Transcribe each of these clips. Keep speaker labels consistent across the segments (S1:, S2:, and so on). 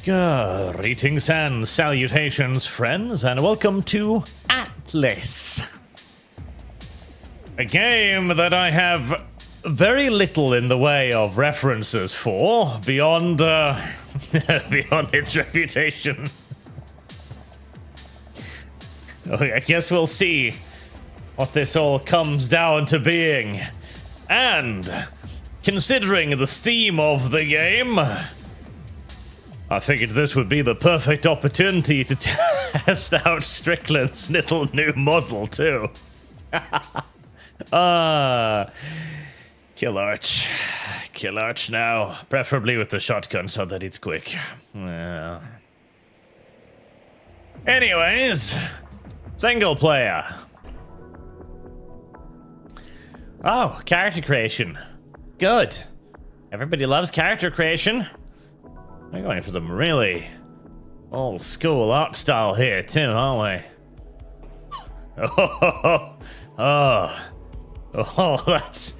S1: Greetings and salutations, friends, and welcome to Atlyss. A game that I have very little in the way of references for, beyond beyond its reputation. I guess we'll see what this all comes down to being. And, considering the theme of the game, I figured this would be the perfect opportunity to test out Strickland's little new model, too. Kill Arch. Kill Arch now. Preferably with the shotgun so that it's quick. Anyways, single player. Oh, character creation. Good. Everybody loves character creation. We're going for some really old school art style here too, aren't we? Oh, that's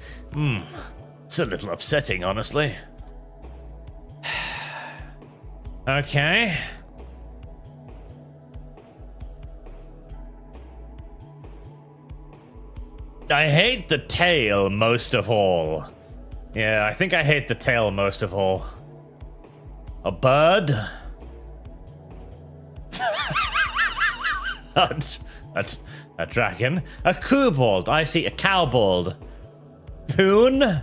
S1: it's a little upsetting, honestly. Okay. I hate the tail most of all. Yeah, I think I hate the tail most of all. A bird? a dragon? A kobold. I see a cowbold. Poon?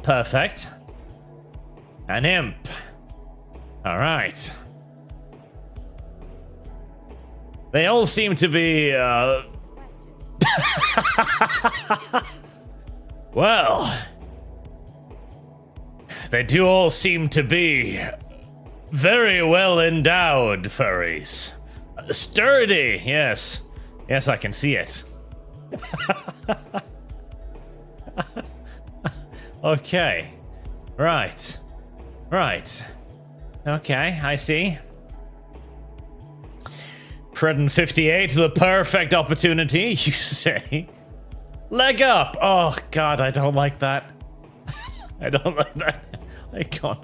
S1: Perfect. An imp. Alright. They all seem to be, well, they do all seem to be very well endowed furries. Sturdy, yes. Yes, I can see it. Okay. Right. Right. Okay, I see. Predn 58, the perfect opportunity, you say. Leg up! Oh, God, I don't like that. I don't like that. I can't.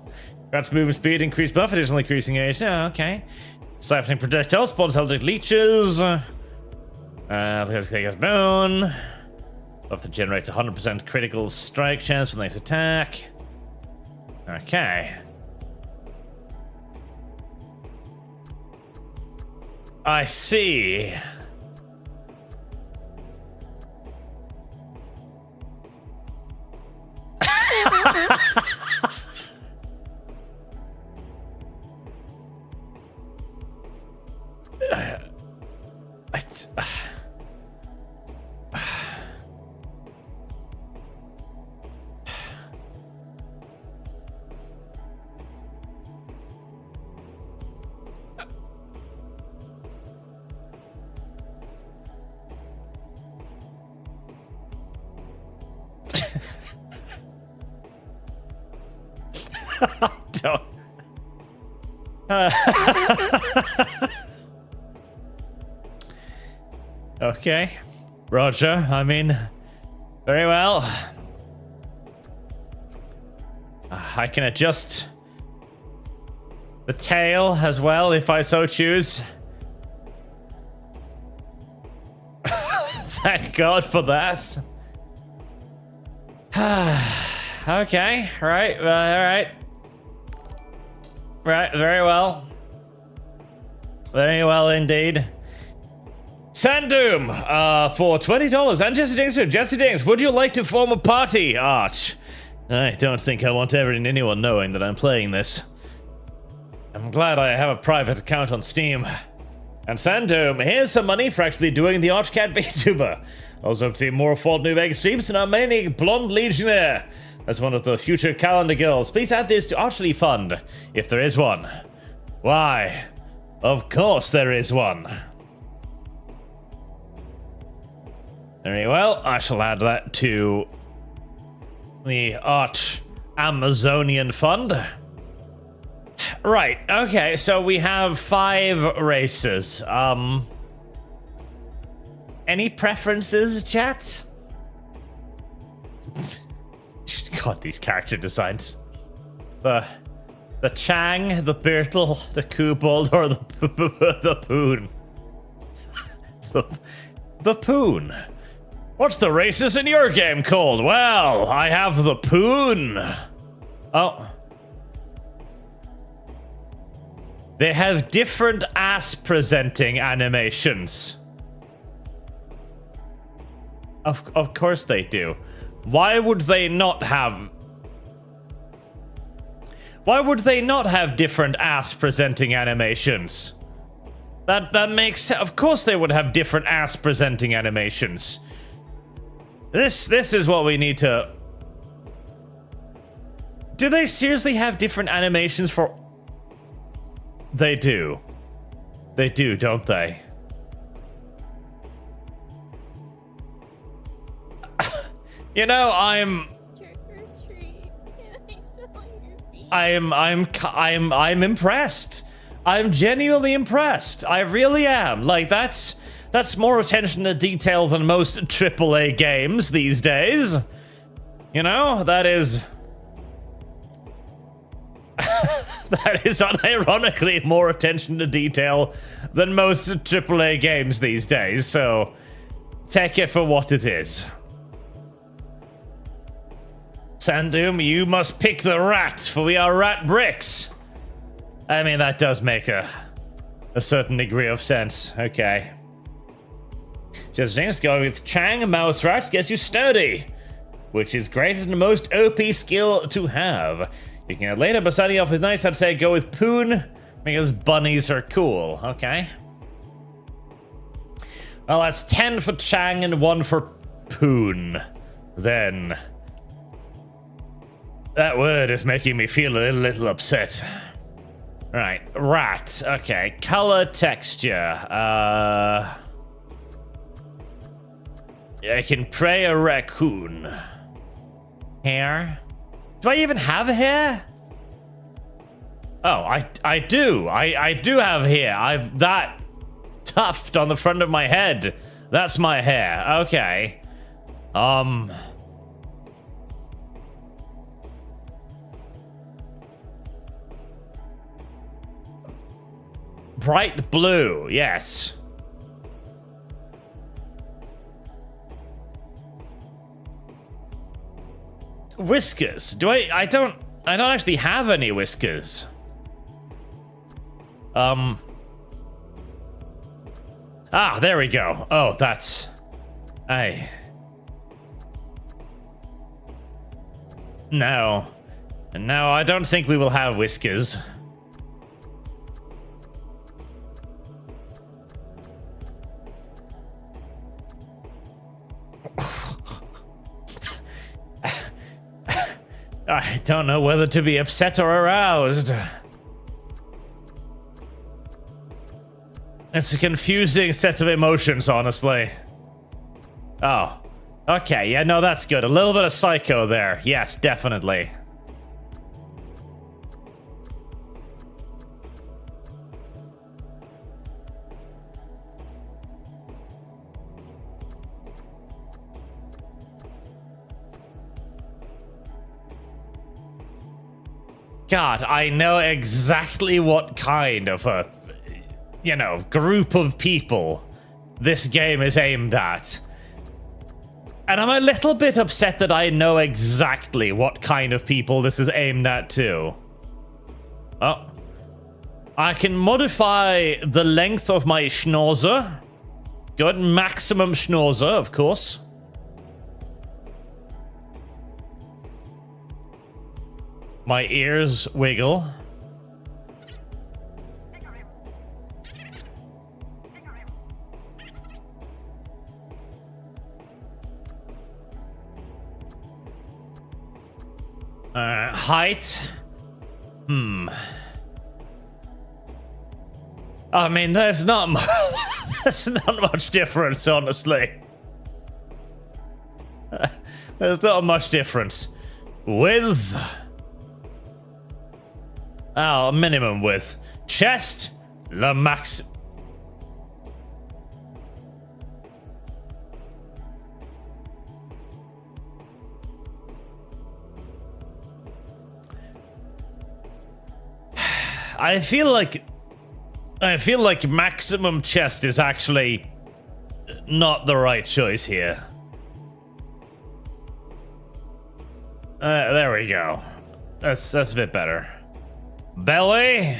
S1: Grants movement speed, increased buff, additional increasing age. Yeah, okay. Siphoning projectiles, spawns held leeches. Because they get bone. Buff that generates 100% critical strike chance for the next attack. Okay. I see. Don't. Okay. Roger, I mean, very well. I can adjust the tail as well if I so choose. Thank God for that. Okay, right, alright. Right, very well. Very well indeed. Sandoom, for $20. And Jesse Dings, would you like to form a party, Arch? I don't think I want anyone knowing that I'm playing this. I'm glad I have a private account on Steam. And Sandoom, here's some money for actually doing the ArchCast VTuber. Also obtain more Fault New Vegas streams and our main blonde legionnaire as one of the future calendar girls. Please add this to Archly Fund, if there is one. Why? Of course there is one. Very well, I shall add that to the Arch Amazonian Fund. Right, okay, so we have 5 races. Any preferences, chat? God, these character designs. The Chang, the Beetle, the Kobold, or the Poon? The Poon. What's the races in your game called? Well, I have the Poon. Oh. They have different ass-presenting animations. Of course they do. Why would they not have... Why would they not have different ass-presenting animations? That makes sense. Of course they would have different ass-presenting animations. This is what we need to... Do they seriously have different animations for... They do. They do, don't they? You know, I'm impressed. I'm genuinely impressed. I really am. Like, that's more attention to detail than most AAA games these days. You know, that is... that is unironically more attention to detail than most AAA games these days, so take it for what it is. Sandum, you must pick the rat, for we are rat bricks. I mean, that does make a certain degree of sense. Okay. Just things going with Chang, mouse rats gets you sturdy, which is greatest and most OP skill to have. You can add later, but starting off is nice. I'd say go with Poon, because bunnies are cool. Okay. Well, that's 10 for Chang and 1 for Poon. Then... that word is making me feel a little upset. Right, rat. Okay, color, texture. I can pray a raccoon. Hair. Do I even have hair? Oh, I do. I do have hair. I've that tuft on the front of my head. That's my hair. Okay. Bright blue, yes. Whiskers. Do I don't actually have any whiskers. Ah, there we go. Oh, that's... No. No, I don't think we will have whiskers. I don't know whether to be upset or aroused. It's a confusing set of emotions, honestly. Oh. Okay, yeah, no, that's good. A little bit of psycho there. Yes, definitely. God, I know exactly what kind of a, you know, group of people this game is aimed at. And I'm a little bit upset that I know exactly what kind of people this is aimed at too. Oh. I can modify the length of my schnauzer. Good, maximum schnauzer, of course. My ears wiggle. Height. I mean, there's not there's not much difference, honestly. There's not much difference. Width. Oh, minimum width. Chest, le max. I feel like maximum chest is actually not the right choice here. There we go. That's a bit better. Belly.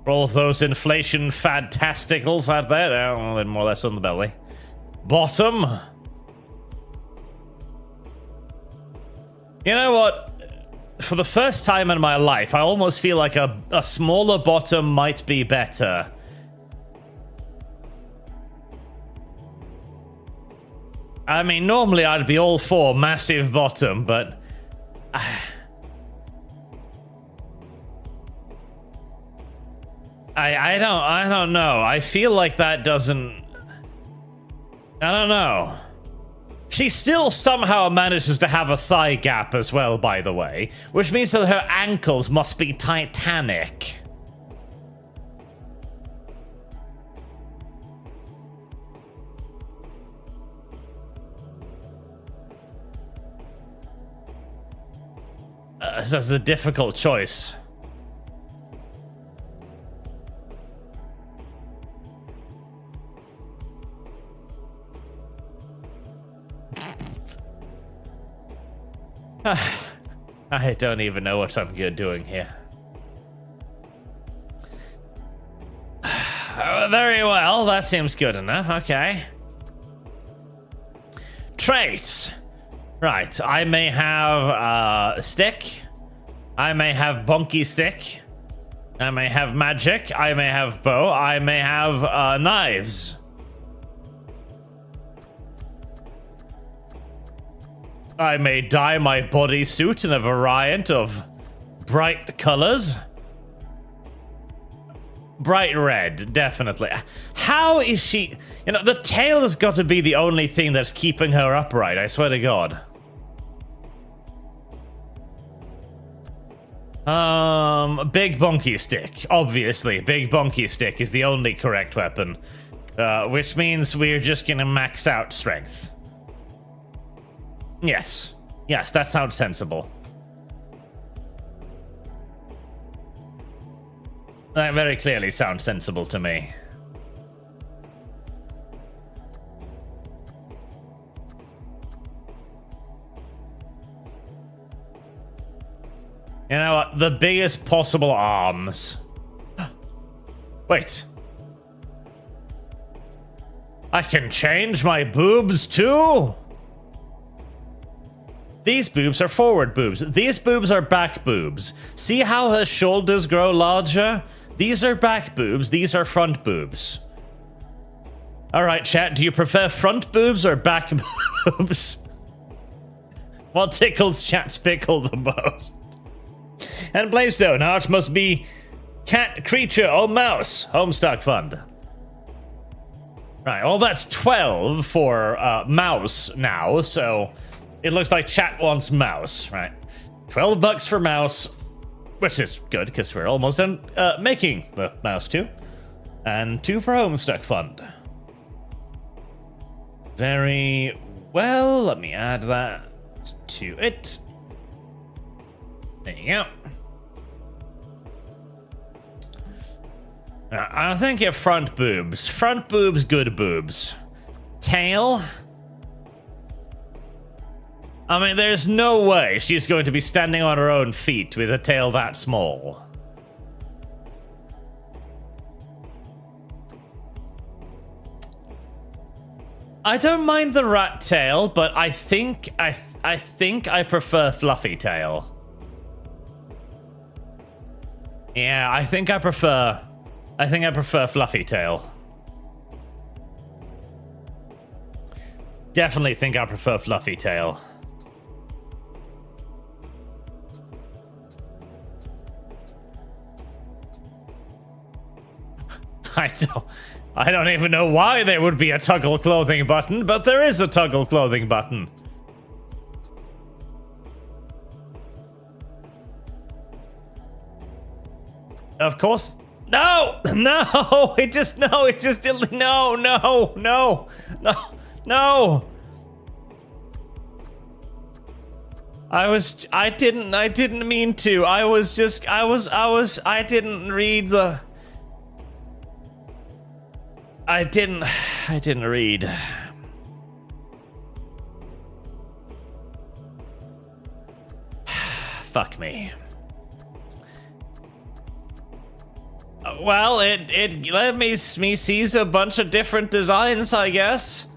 S1: All of those inflation fantasticals out there. A little more or less on the belly. Bottom. You know what? For the first time in my life, I almost feel like a smaller bottom might be better. I mean, normally I'd be all for massive bottom, but... I don't know. I feel like that doesn't... I don't know. She still somehow manages to have a thigh gap as well, by the way, which means that her ankles must be titanic. This is a difficult choice. I don't even know what I'm doing here. Very well, that seems good enough. Okay. Traits. Right, I may have a stick. I may have bonky stick. I may have magic. I may have bow. I may have knives. I may dye my bodysuit in a variant of bright colors. Bright red, definitely. How is she... You know, the tail has got to be the only thing that's keeping her upright, I swear to God. Big bonky stick. Obviously, big bonky stick is the only correct weapon. Which means we're just gonna max out strength. Yes. Yes, that sounds sensible. That very clearly sounds sensible to me. You know what? The biggest possible arms. Wait. I can change my boobs too? These boobs are forward boobs. These boobs are back boobs. See how her shoulders grow larger? These are back boobs. These are front boobs. Alright, chat. Do you prefer front boobs or back boobs? What tickles chat's pickle the most? And Blaystone, Arch must be cat, creature, or mouse. Homestuck Fund. Right, well that's 12 for mouse now, so it looks like chat wants mouse, right? 12 bucks for mouse, which is good because we're almost done making the mouse too. And 2 for Homestuck Fund. Very well, let me add that to it. There you go. I think your front boobs. Front boobs, good boobs. Tail? I mean, there's no way she's going to be standing on her own feet with a tail that small. I don't mind the rat tail, but I think I prefer fluffy tail. Yeah, I think I prefer fluffy tail. Definitely think I prefer fluffy tail. I don't even know why there would be a toggle clothing button, but there is a toggle clothing button. Of course. No! No! It just no! No! No! No! No! No! I didn't mean to. I didn't read the... I didn't read. Fuck me. Well, it let me sees a bunch of different designs, I guess.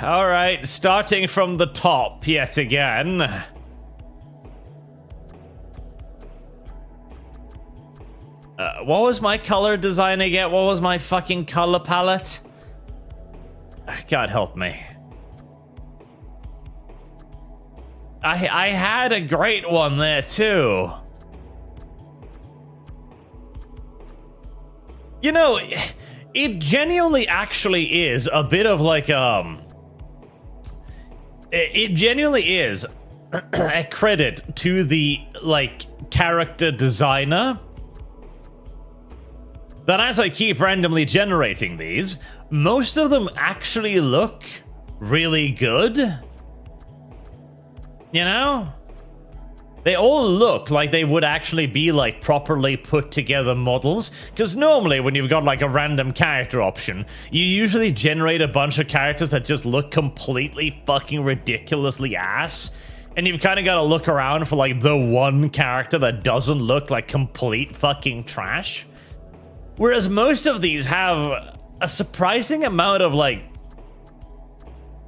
S1: All right, starting from the top yet again. What was my color design again? What was my fucking color palette? God help me. I had a great one there too. You know, it genuinely actually is a bit of like it genuinely is a credit to the like character designer that as I keep randomly generating these, most of them actually look really good. You know? They all look like they would actually be like properly put together models, because normally when you've got like a random character option, you usually generate a bunch of characters that just look completely fucking ridiculously ass, and you've kind of got to look around for like the one character that doesn't look like complete fucking trash. Whereas most of these have a surprising amount of like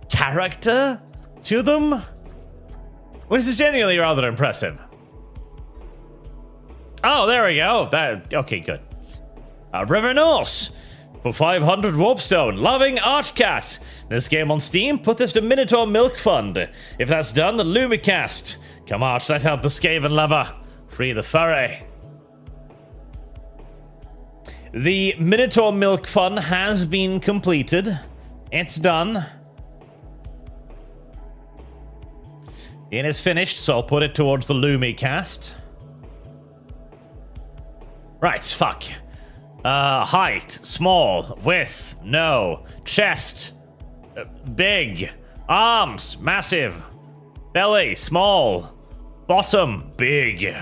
S1: character to them, which is genuinely rather impressive. Oh, there we go. Okay, good. River Norse for 500 Warpstone. Loving ArchCast. This game on Steam. Put this to Minotaur Milk Fund. If that's done, the Lumicast. Come Arch, let out the Skaven lover. Free the furry. The Minotaur Milk Fund has been completed. It's done. It is finished, so I'll put it towards the Lumicast. Right, fuck. Height, small. Width, no. Chest, big. Arms, massive. Belly, small. Bottom, big.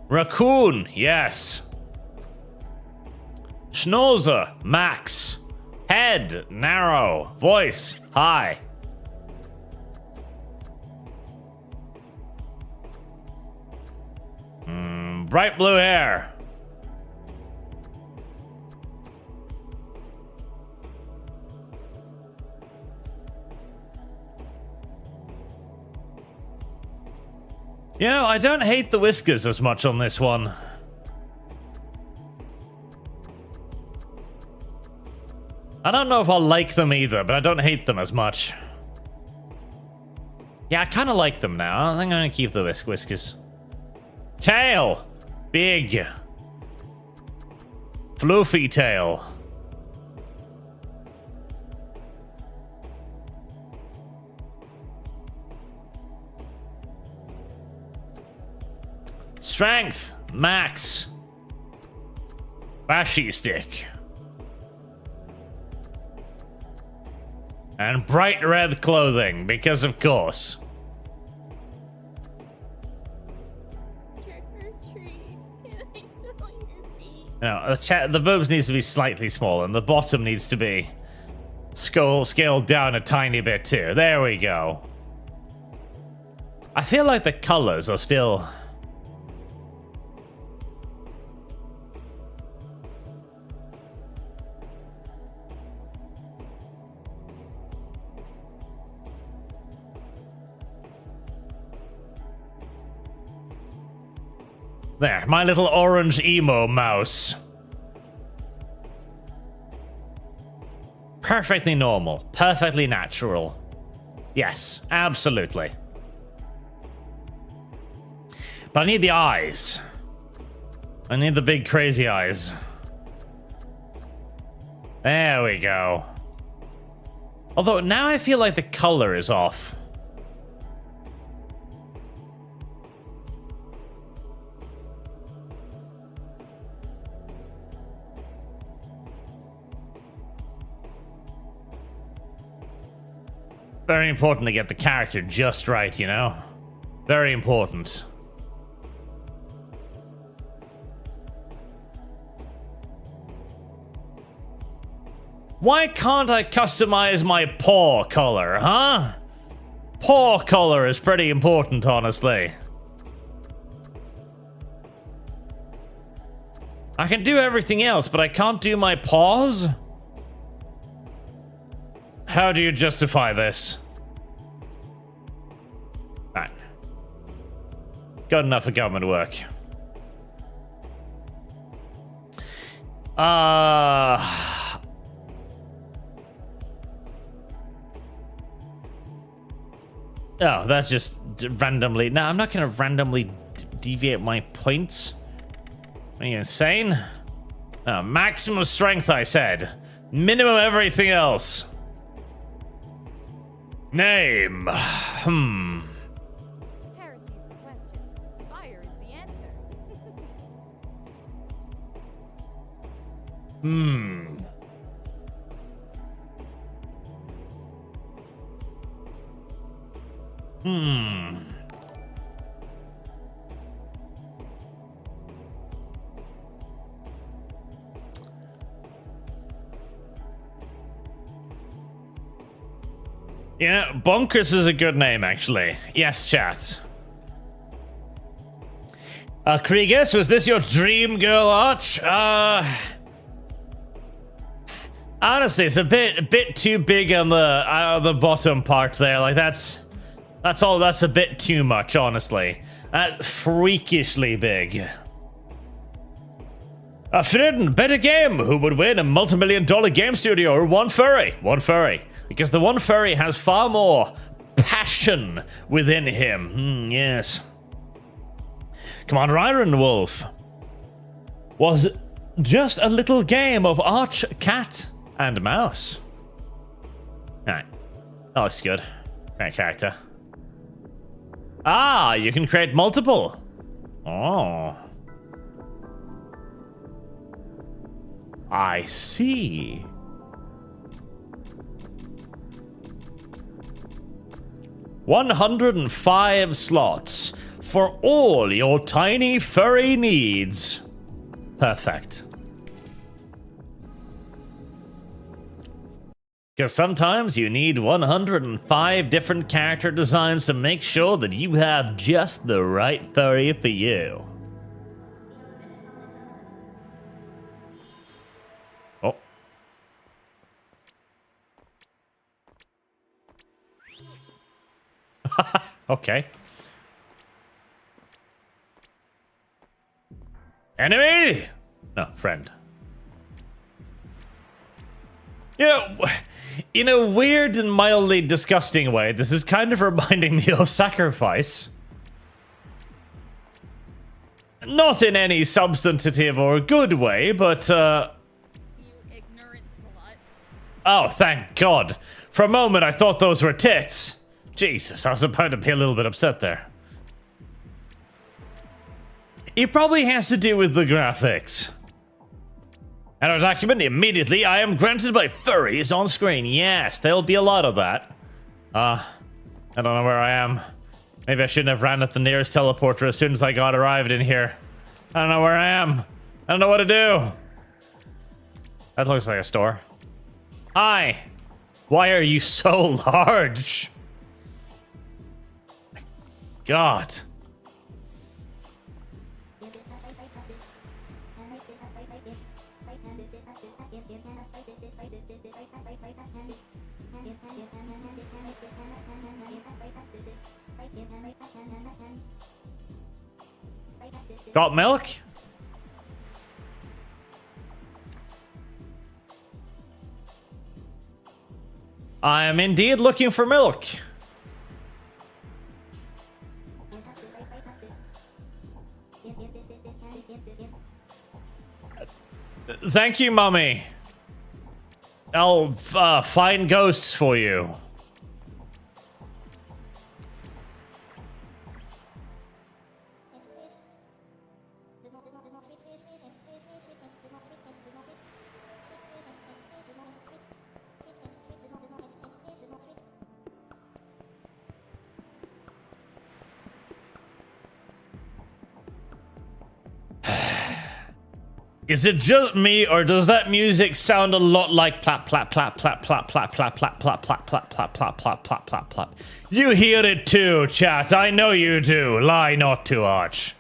S1: Raccoon, yes. Schnauzer, max. Head, narrow. Voice, high. Bright blue hair. You know, I don't hate the whiskers as much on this one. I don't know if I'll like them either, but I don't hate them as much. Yeah, I kind of like them now. I think I'm going to keep the whiskers. Tail. Big. Floofy tail. Strength. Max. Bashy stick. And bright red clothing, because of course. No, the boobs needs to be slightly smaller, and the bottom needs to be scaled down a tiny bit too. There we go. I feel like the colors are still... There, my little orange emo mouse. Perfectly normal, perfectly natural. Yes, absolutely. But I need the eyes. I need the big crazy eyes. There we go. Although now I feel like the color is off. Very important to get the character just right, you know? Very important. Why can't I customize my paw color, huh? Paw color is pretty important, honestly. I can do everything else, but I can't do my paws? How do you justify this? Alright. Good enough for government work. Oh, that's just randomly. No, I'm not gonna randomly deviate my points. Are you insane? No, maximum strength, I said. Minimum everything else. Name.
S2: Heresy's the question. Fire is the answer.
S1: Yeah, Bonkers is a good name, actually. Yes, chat. Kriegus, was this your dream girl, Arch? Honestly, it's a bit too big on the bottom part there. Like that's a bit too much, honestly. Freakishly big. Fridden, bet a game. Who would win a multi-million-dollar game studio or one furry? One furry. Because the one furry has far more passion within him. Yes. Commander Iron Wolf was just a little game of Arch, Cat, and Mouse. Alright. That looks good. Great character. Ah, you can create multiple. Oh. I see. $105 slots for all your tiny furry needs. Perfect. Because sometimes you need 105 different character designs to make sure that you have just the right furry for you. Oh. Okay. Enemy? No, friend. You know, in a weird and mildly disgusting way, this is kind of reminding me of Sacrifice. Not in any substantive or good way, but,
S2: You ignorant slut.
S1: Oh, thank God. For a moment, I thought those were tits. Jesus, I was about to be a little bit upset there. It probably has to do with the graphics. And our document immediately, I am granted by furries on screen. Yes, there'll be a lot of that. I don't know where I am. Maybe I shouldn't have ran at the nearest teleporter as soon as I arrived in here. I don't know where I am. I don't know what to do. That looks like a store. Hi. Why are you so large? God. Got milk? I am indeed looking for milk. Thank you, Mummy. I'll find ghosts for you. Is it just me, or does that music sound a lot like plap plap plap plap plap plap plap plap plap plap plap plap plap plap plap plap plap? You hear it too, chat. I know you do. Lie not to Arch.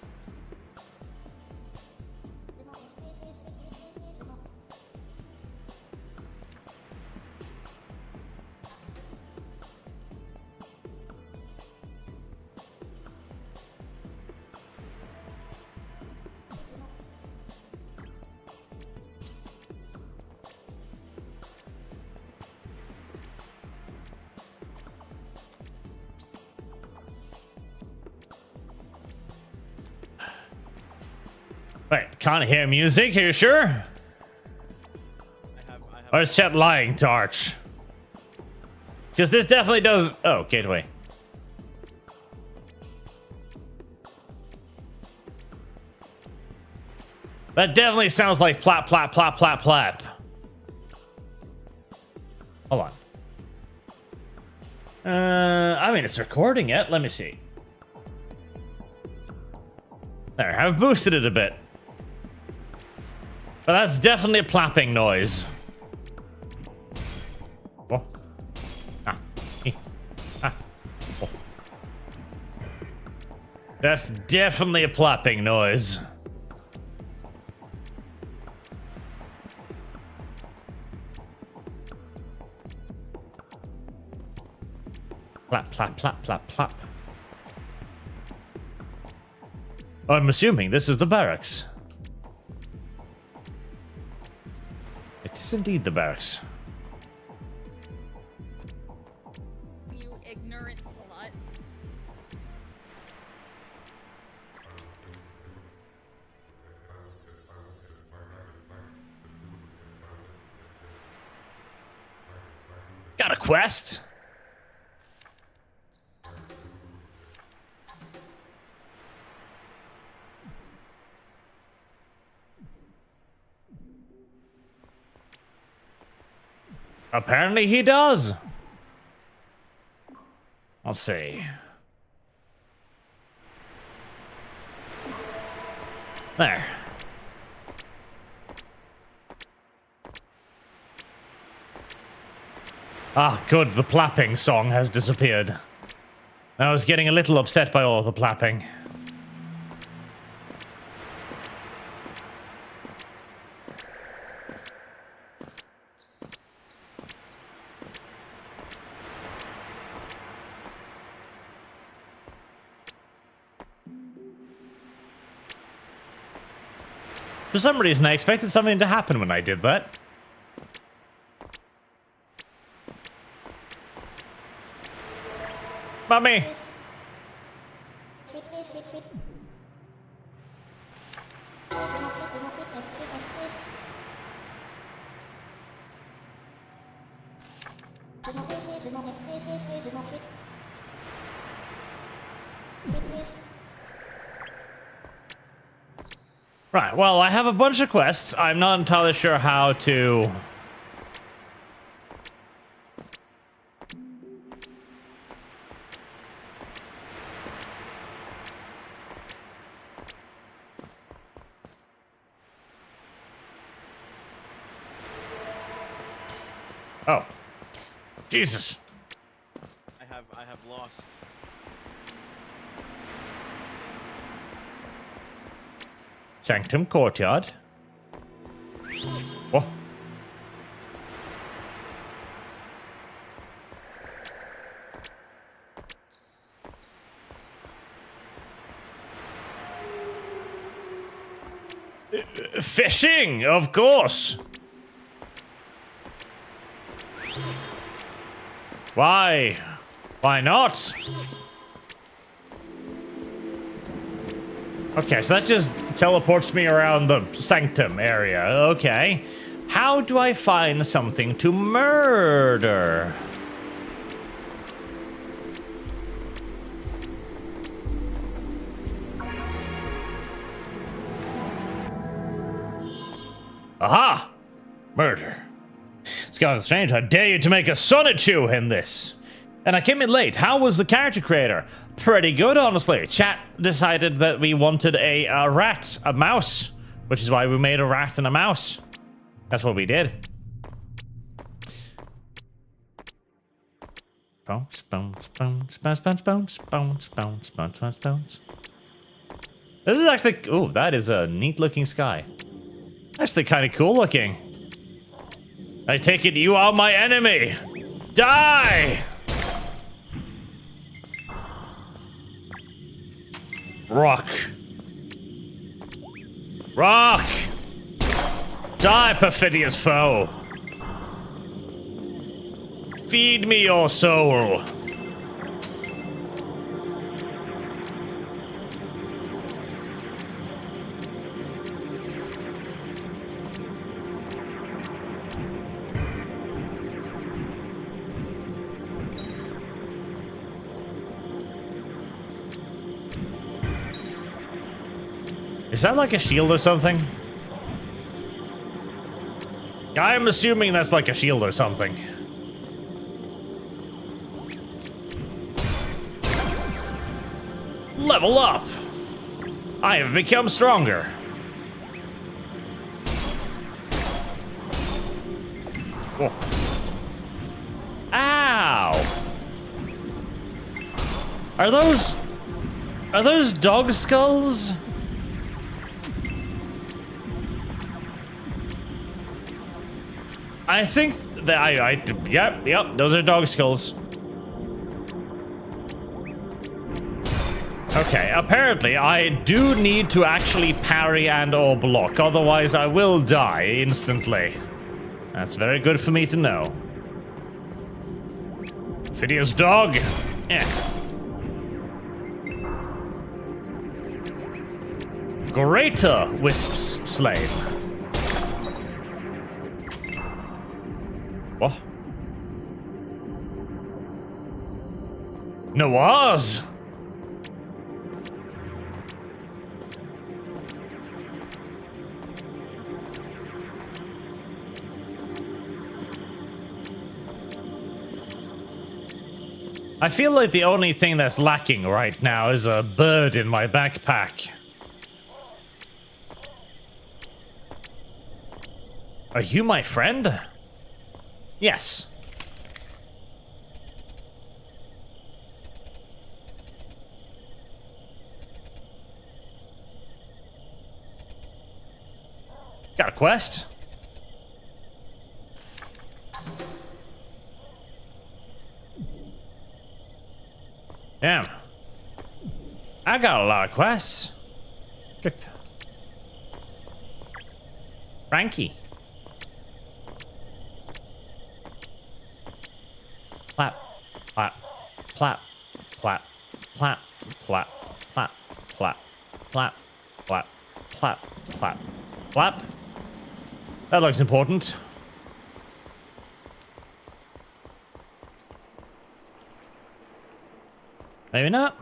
S1: Wait, can't hear music? Are you sure?
S3: I have
S1: Or is chat lying to Arch? Because this definitely does. Oh, gateway. That definitely sounds like plap, plap, plap, plap, plap. Hold on. I mean, it's recording it. Let me see. There, I've boosted it a bit. But that's definitely a plapping noise. Oh. Ah. Ah. Oh. That's definitely a plapping noise. Plap, plap, plap, plap, plap. I'm assuming this is the barracks. It is indeed the barracks.
S2: You ignorant slut.
S1: Got a quest? Apparently he does. Let's see. There. Ah, good. The plapping song has disappeared. I was getting a little upset by all the plapping. For some reason, I expected something to happen when I did that. Mummy! Right, well, I have a bunch of quests. I'm not entirely sure how to... Oh. Jesus.
S3: I have lost.
S1: Sanctum Courtyard. Oh. Fishing, of course. Why? Why not? Okay, so that just teleports me around the sanctum area. Okay. How do I find something to murder? Aha! Murder. Scarlet Strange, how dare you to make a Sonichu in this? And I came in late. How was the character creator? Pretty good, honestly. Chat decided that we wanted a rat, a mouse, Which is why we made a rat and a mouse. That's what we did. Bounce, bounce, bounce, bounce, bounce, bounce, bounce, bounce, bounce, bounce, bounce. This is actually... Oh, that is a neat looking sky. Actually kind of cool looking. I take it you are my enemy. Die! Rock. Rock! Die, perfidious foe! Feed me your soul! Is that like a shield or something? I'm assuming that's like a shield or something. Level up! I have become stronger. Oh. Ow! Are those dog skulls? I think that yep, those are dog skulls. Okay, apparently I do need to actually parry and or block, otherwise I will die instantly. That's very good for me to know. Phidia's dog. Greater wisps slain. What? Noirs! I feel like the only thing that's lacking right now is a bird in my backpack. Are you my friend? Yes. Got a quest? Damn. I got a lot of quests. Trip. Frankie. Clap, clap, clap, clap, clap, clap, clap, clap, clap, clap, clap, clap, clap. That looks important. Maybe not.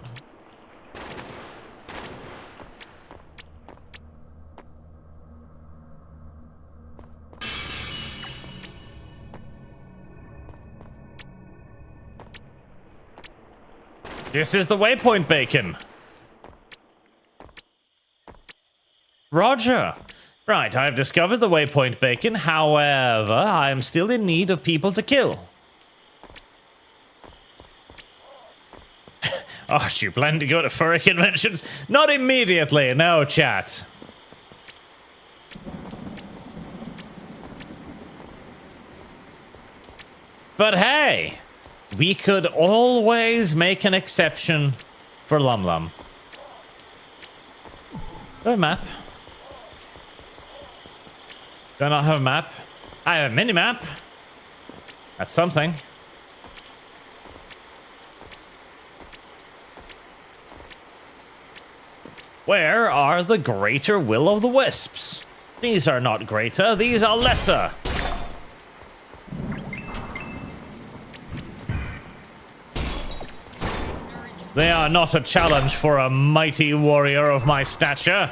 S1: This is the waypoint bacon. Roger. Right, I've discovered the waypoint bacon. However, I am still in need of people to kill. Oh, you plan to go to furry conventions? Not immediately, no, chat. But hey, we could always make an exception for Lum Lum. Do I have a map? Do I not have a map? I have a mini-map. That's something. Where are the greater will-o'-the-wisps? These are not greater, these are lesser. They are not a challenge for a mighty warrior of my stature.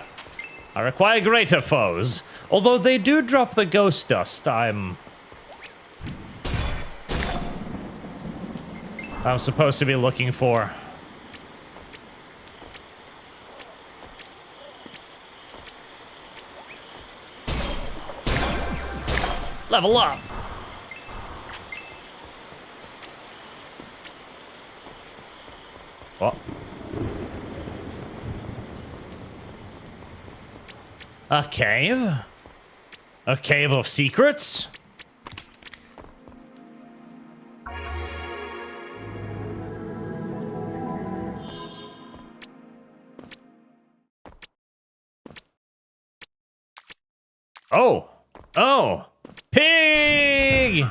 S1: I require greater foes. Although they do drop the ghost dust, I'm supposed to be looking for. Level up. What? A cave? A cave of secrets? Oh! Oh! Pig!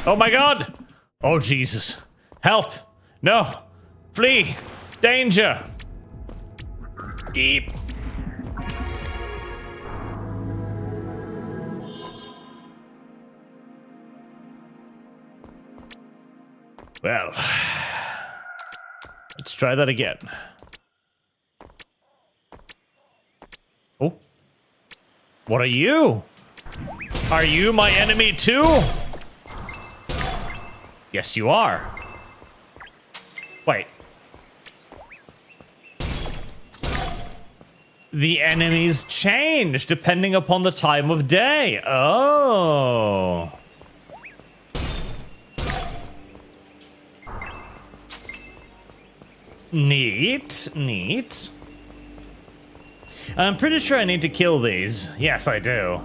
S1: Oh my god! Oh Jesus. Help! No! Flee! Danger! Deep! Well, let's try that again. Oh. What are you? Are you my enemy too? Yes, you are. Wait. The enemies change depending upon the time of day. Oh. Neat, neat. I'm pretty sure I need to kill these. Yes, I do.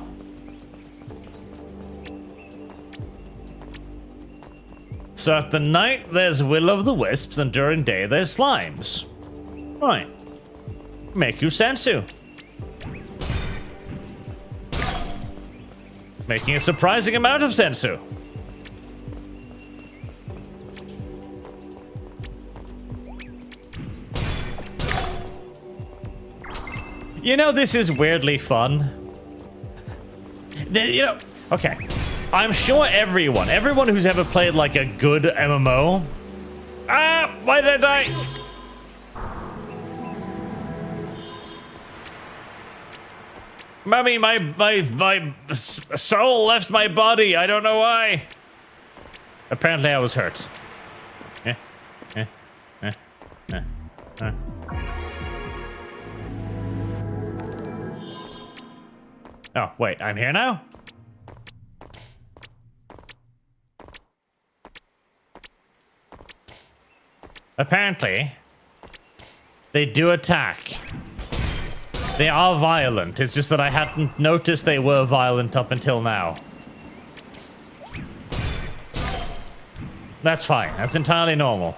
S1: So at the night, there's will-o'-the-wisps, and during day, there's slimes. Right. Make you sensu. Making a surprising amount of sensu. You know, this is weirdly fun. You know, okay. I'm sure everyone who's ever played like a good MMO. Ah, why did I die? Mommy, my soul left my body. I don't know why. Apparently I was hurt. Oh, wait, I'm here now? Apparently, they do attack. They are violent. It's just that I hadn't noticed they were violent up until now. That's fine. That's entirely normal.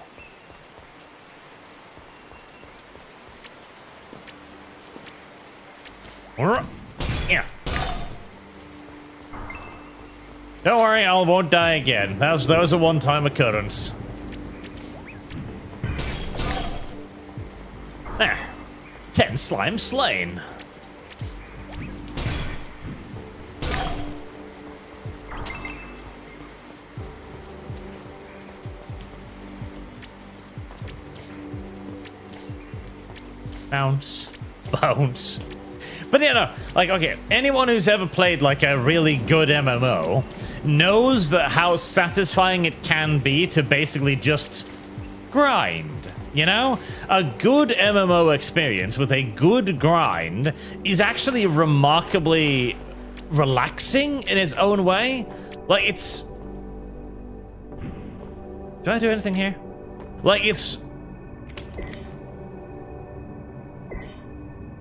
S1: Yeah. Don't worry, I won't die again. That was a one-time occurrence. There. 10 slimes slain. Bounce. Bounce. But you know, like, okay, anyone who's ever played like a really good MMO knows that how satisfying it can be to basically just grind, you know? A good MMO experience with a good grind is actually remarkably relaxing in its own way. Like, it's... Do I do anything here? Like, it's...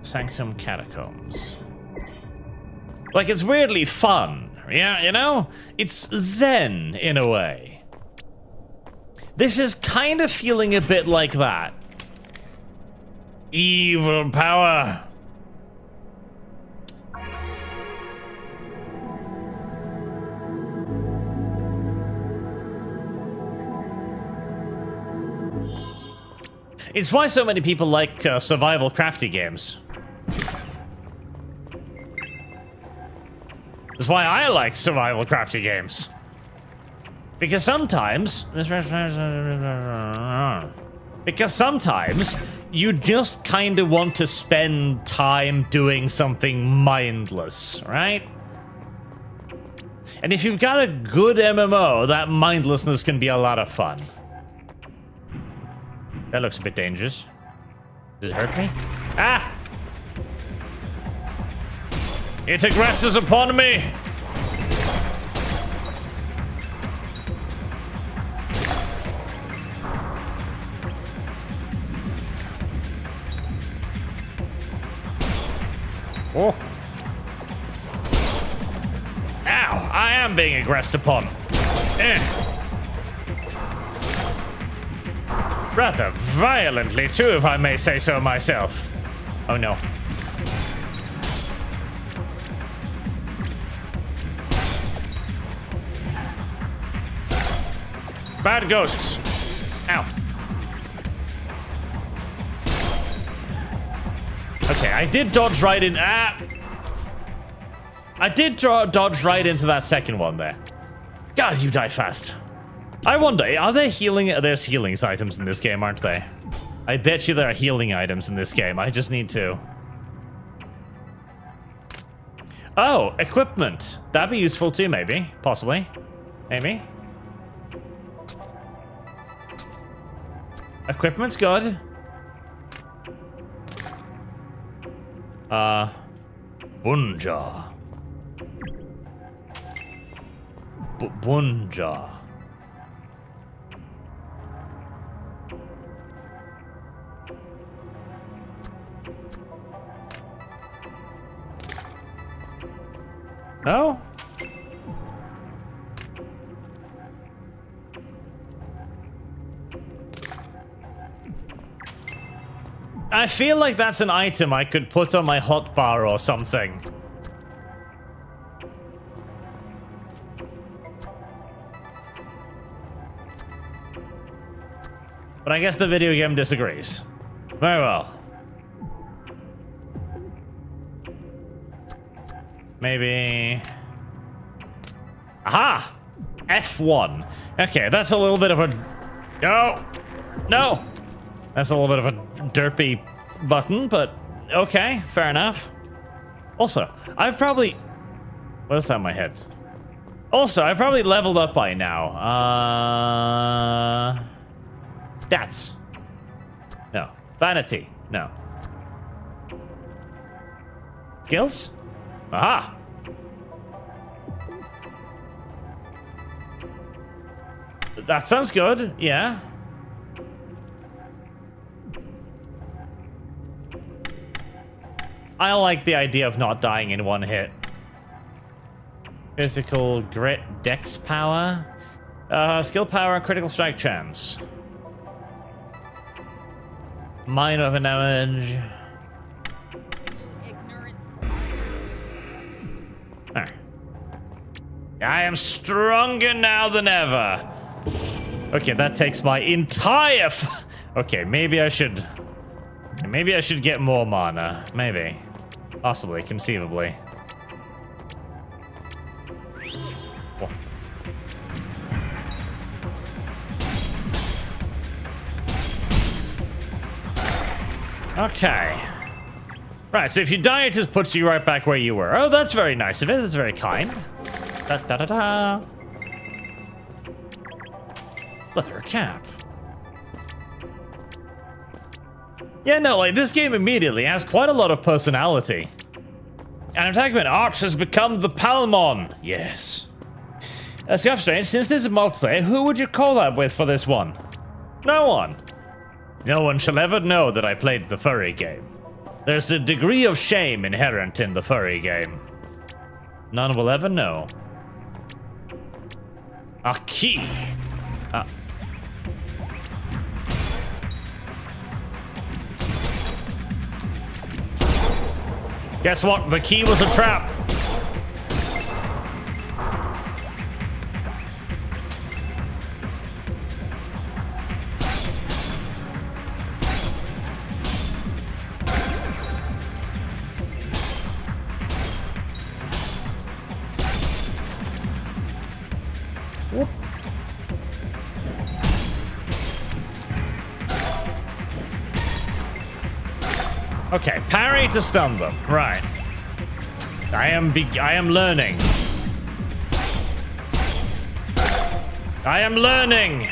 S1: Sanctum Catacombs. Like, it's weirdly fun, yeah, you know? It's zen, in a way. This is kind of feeling a bit like that. Evil power. It's why so many people like survival crafty games. That's why I like survival crafty games. Because sometimes you just kind of want to spend time doing something mindless, right? And if you've got a good MMO, that mindlessness can be a lot of fun. That looks a bit dangerous. Does it hurt me? Ah! It aggresses upon me! Oh. Ow! I am being aggressed upon. Rather violently, too, if I may say so myself. Oh no. Bad ghosts. Ow. Okay, I did dodge right in. I did dodge right into that second one there. God, you die fast. I wonder, are there there's healing items in this game, aren't they? I bet you there are healing items in this game. I just need to. Oh, equipment. That'd be useful too, maybe. Possibly. Maybe. Equipment's good. Bunja. Bunja. No? I feel like that's an item I could put on my hotbar or something. But I guess the video game disagrees. Very well. Maybe... Aha! F1. Okay, that's a little bit of a... No! No! That's a little bit of a derpy button, but okay, fair enough. Also, I've probably... What is that in my head? Also, I've probably leveled up by now. Stats. No. Vanity. No. Skills? Aha! That sounds good, yeah. I like the idea of not dying in one hit. Physical grit, dex power, skill power, critical strike chance. Mind weapon damage.
S2: You ignorant slut.
S1: There. I am stronger now than ever. Okay, that takes my entire. Okay, maybe I should get more mana. Maybe. Possibly, conceivably. Oh. Okay. Right, so if you die, it just puts you right back where you were. Oh, that's very nice of it. That's very kind. Da da da da. Leather cap. Yeah, no, like, this game immediately has quite a lot of personality. And attackman Arch has become the Palmon. Yes. Scuff Strange, since this is multiplayer, who would you call up with for this one? No one. No one shall ever know that I played the furry game. There's a degree of shame inherent in the furry game. None will ever know. A key. Guess what? The key was a trap. Whoop. Okay, parry to stun them. Right. I am learning. I am learning.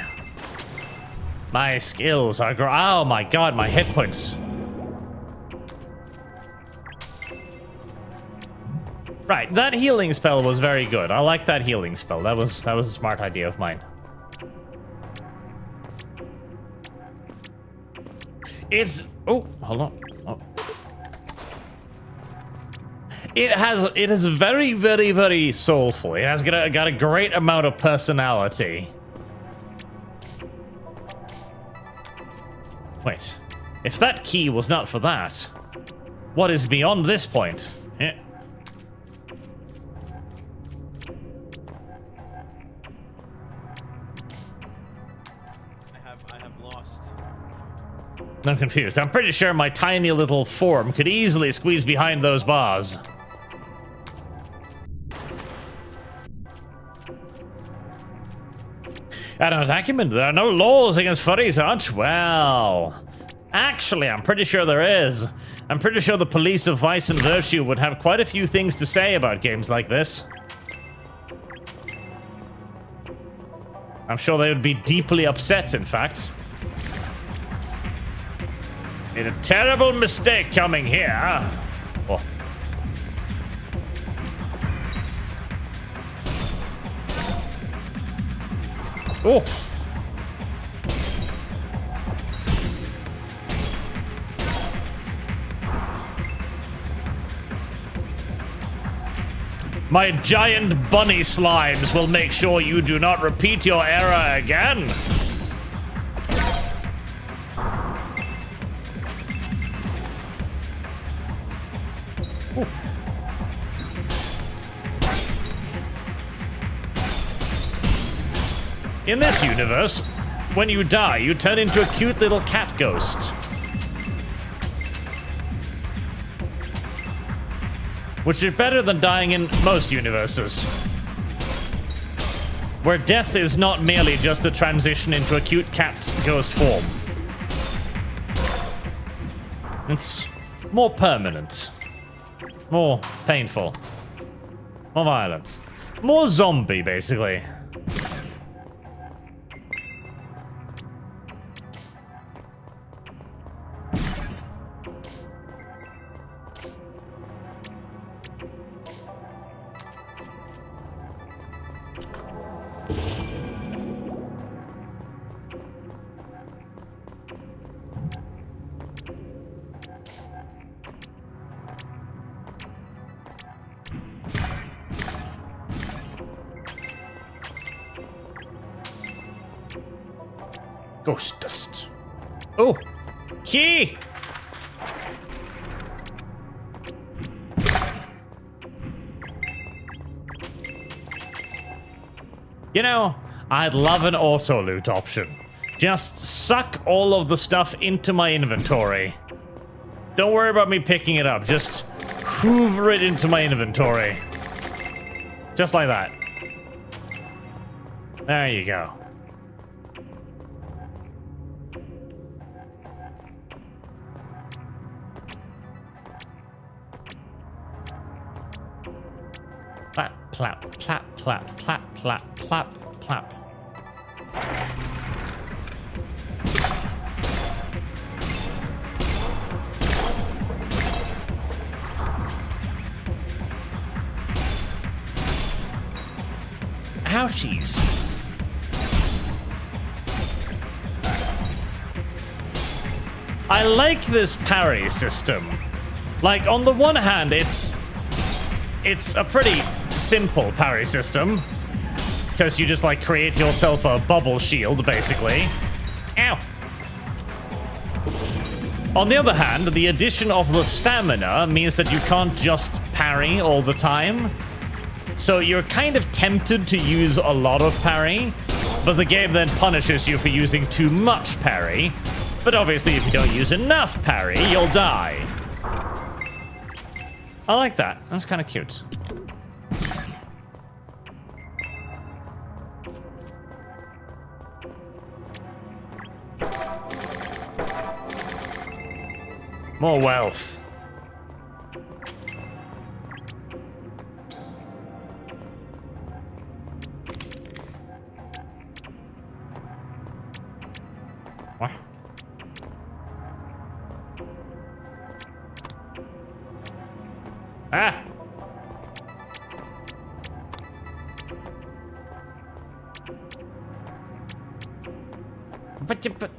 S1: My skills are oh my god, my hit points. Right, that healing spell was very good. I like that healing spell. That was a smart idea of mine. It's oh, hold on. Oh. It is very, very, very soulful. It has got a great amount of personality. Wait, if that key was not for that, what is beyond this point? Eh.
S3: I have lost.
S1: I'm confused. I'm pretty sure my tiny little form could easily squeeze behind those bars. Adam's acumen, there are no laws against furries, Arch. Well, actually, I'm pretty sure there is. I'm pretty sure the police of vice and virtue would have quite a few things to say about games like this. I'm sure they would be deeply upset, in fact. Made a terrible mistake coming here. Oh. Oh. My giant bunny slimes will make sure you do not repeat your error again. Ooh. In this universe, when you die, you turn into a cute little cat ghost. Which is better than dying in most universes, where death is not merely just a transition into a cute cat ghost form. It's more permanent, more painful, more violent, more zombie, basically. Ghost dust. Oh, key! You know, I'd love an auto loot option. Just suck all of the stuff into my inventory. Don't worry about me picking it up. Just hoover it into my inventory. Just like that. There you go. Clap, clap, clap, clap, clap, clap, clap. Ouchies. I like this parry system. Like, on the one hand, it's a pretty simple parry system, because you just like create yourself a bubble shield, basically. Ow! On the other hand, the addition of the stamina means that you can't just parry all the time, so you're kind of tempted to use a lot of parry, but the game then punishes you for using too much parry. But obviously, if you don't use enough parry, you'll die. I like that. That's kind of cute. More wealth. What? Ah! But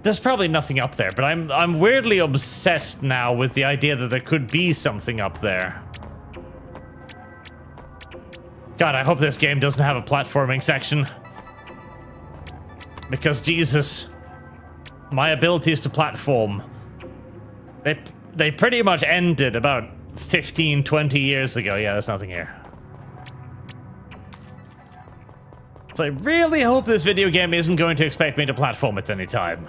S1: There's probably nothing up there, but I'm weirdly obsessed now with the idea that there could be something up there. God, I hope this game doesn't have a platforming section. Because, Jesus, my abilities to platform, they pretty much ended about 15, 20 years ago. Yeah, there's nothing here. So I really hope this video game isn't going to expect me to platform at any time.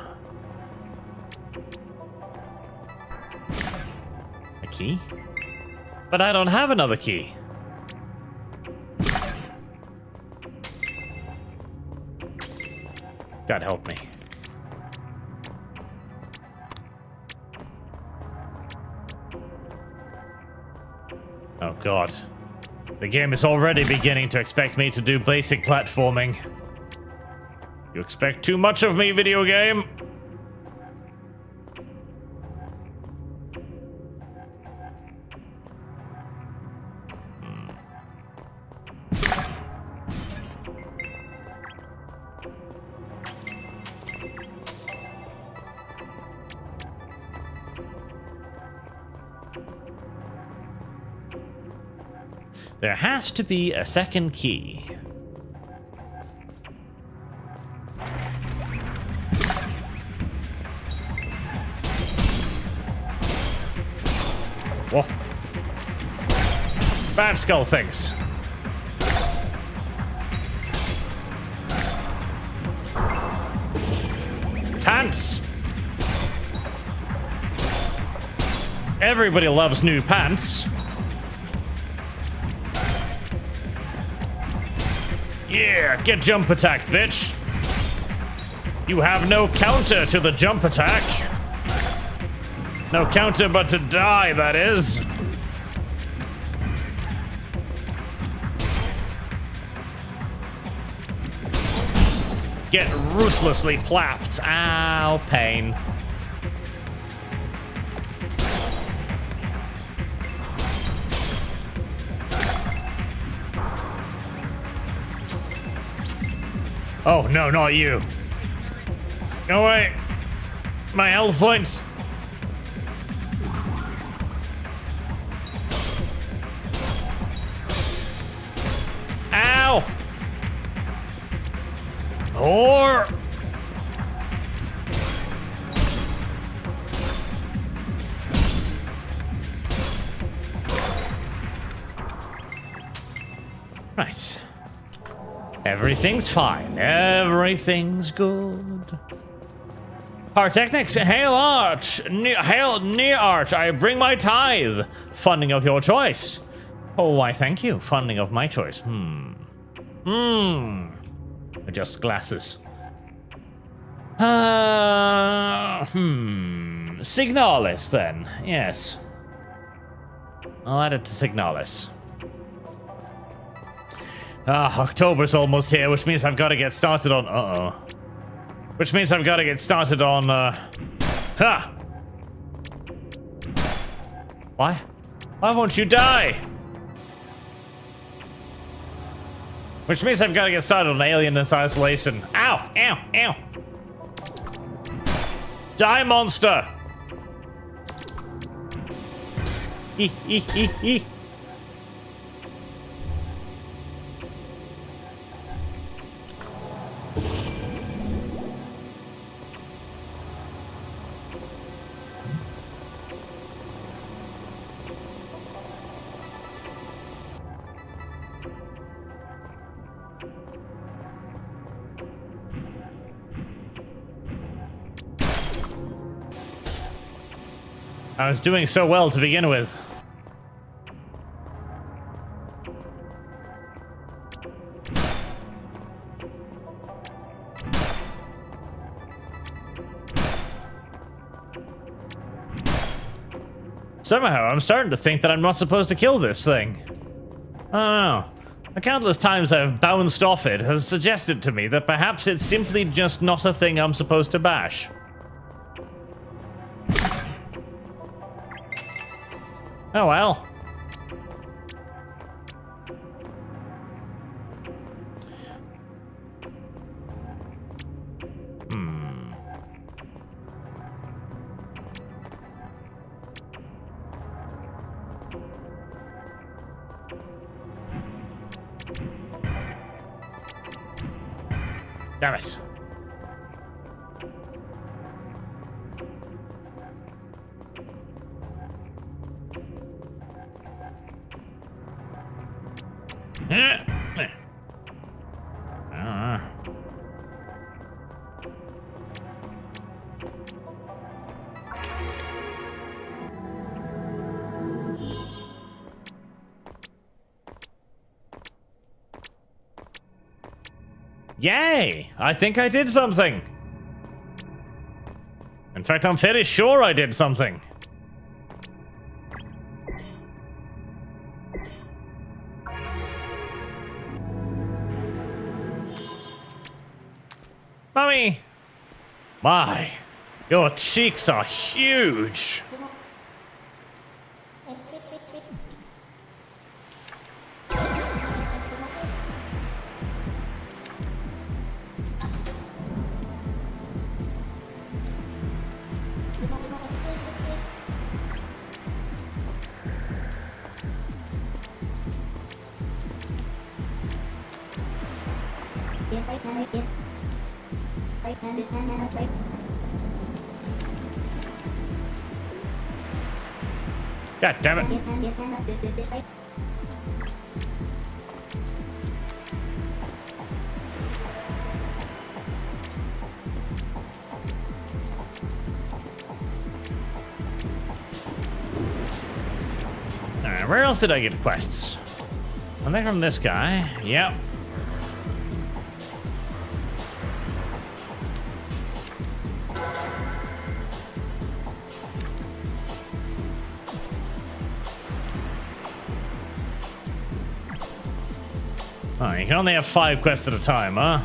S1: A key? But I don't have another key. God help me. Oh God. The game is already beginning to expect me to do basic platforming. You expect too much of me, video game. There has to be a second key. Whoa. Bad skull things. Pants! Everybody loves new pants. Yeah, get jump attacked, bitch. You have no counter to the jump attack. No counter but to die, that is. Get ruthlessly plapped. Ow, pain. Oh, no, not you. Go away. My health points. Ow. Or. Right. Everything's fine. Everything's good. Pyrotechnics, hail Arch. Hail near Arch. I bring my tithe. Funding of your choice. Oh, why, thank you. Funding of my choice. Adjust glasses. Signalis, then. Yes. I'll add it to Signalis. October's almost here, which means I've got to get started on... Which means I've got to get started on, Why? Why won't you die? Which means I've got to get started on Alienness Isolation. Ow! Ow! Ow! Die, monster! Ee. I was doing so well to begin with. Somehow, I'm starting to think that I'm not supposed to kill this thing. I don't know. The countless times I've bounced off it has suggested to me that perhaps it's simply just not a thing I'm supposed to bash. Oh well. Damn it. Yay! I think I did something. In fact, I'm fairly sure I did something. Mommy! My, your cheeks are huge. God damn it. Alright, where else did I get quests? I think from this guy. Yep. Oh, you can only have 5 quests at a time, huh?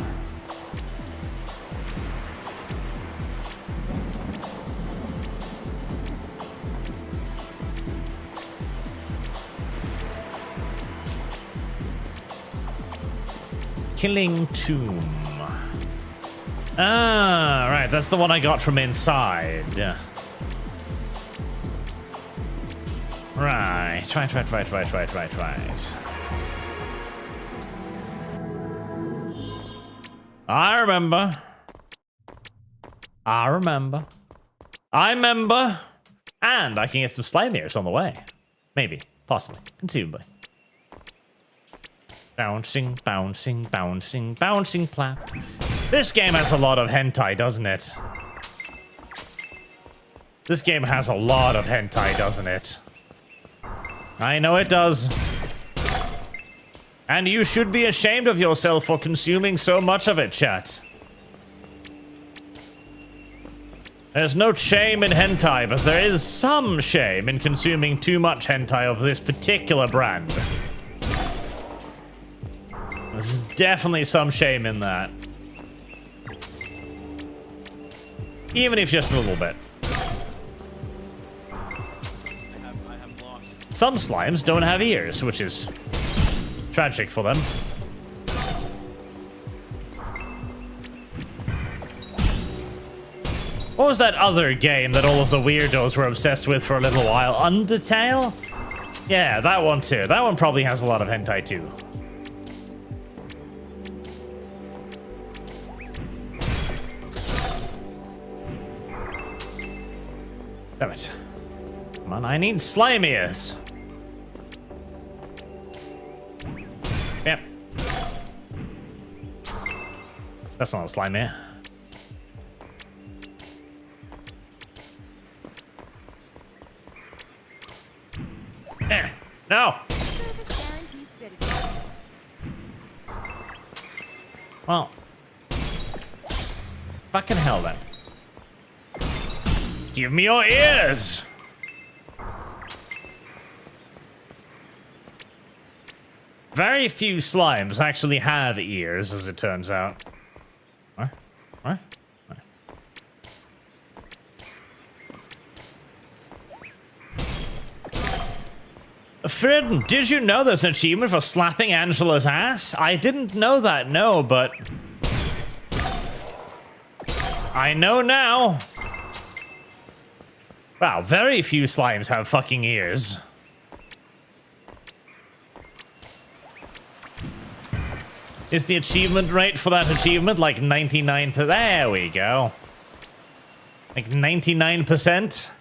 S1: Killing Tomb. Ah, right, that's the one I got from inside. Right. I remember. And I can get some slime ears on the way. Maybe. Possibly. Conceivably. Bouncing plap. This game has a lot of hentai, doesn't it? This game has a lot of hentai, doesn't it? I know it does. And you should be ashamed of yourself for consuming so much of it, chat. There's no shame in hentai, but there is some shame in consuming too much hentai of this particular brand. There's definitely some shame in that. Even if just a little bit.
S3: I have lost.
S1: Some slimes don't have ears, which is tragic for them. What was that other game that all of the weirdos were obsessed with for a little while? Undertale? Yeah, that one too. That one probably has a lot of hentai too. Damn it. Come on, I need slime ears. Yep. That's not a slime ear. No! Well. Fucking hell then. Give me your ears! Very few slimes actually have ears, as it turns out. What? What? What? Fred, did you know there's an achievement for slapping Angela's ass? I didn't know that, no, but I know now. Wow, very few slimes have fucking ears. Is the achievement rate for that achievement like 99%? There we go. Like 99%?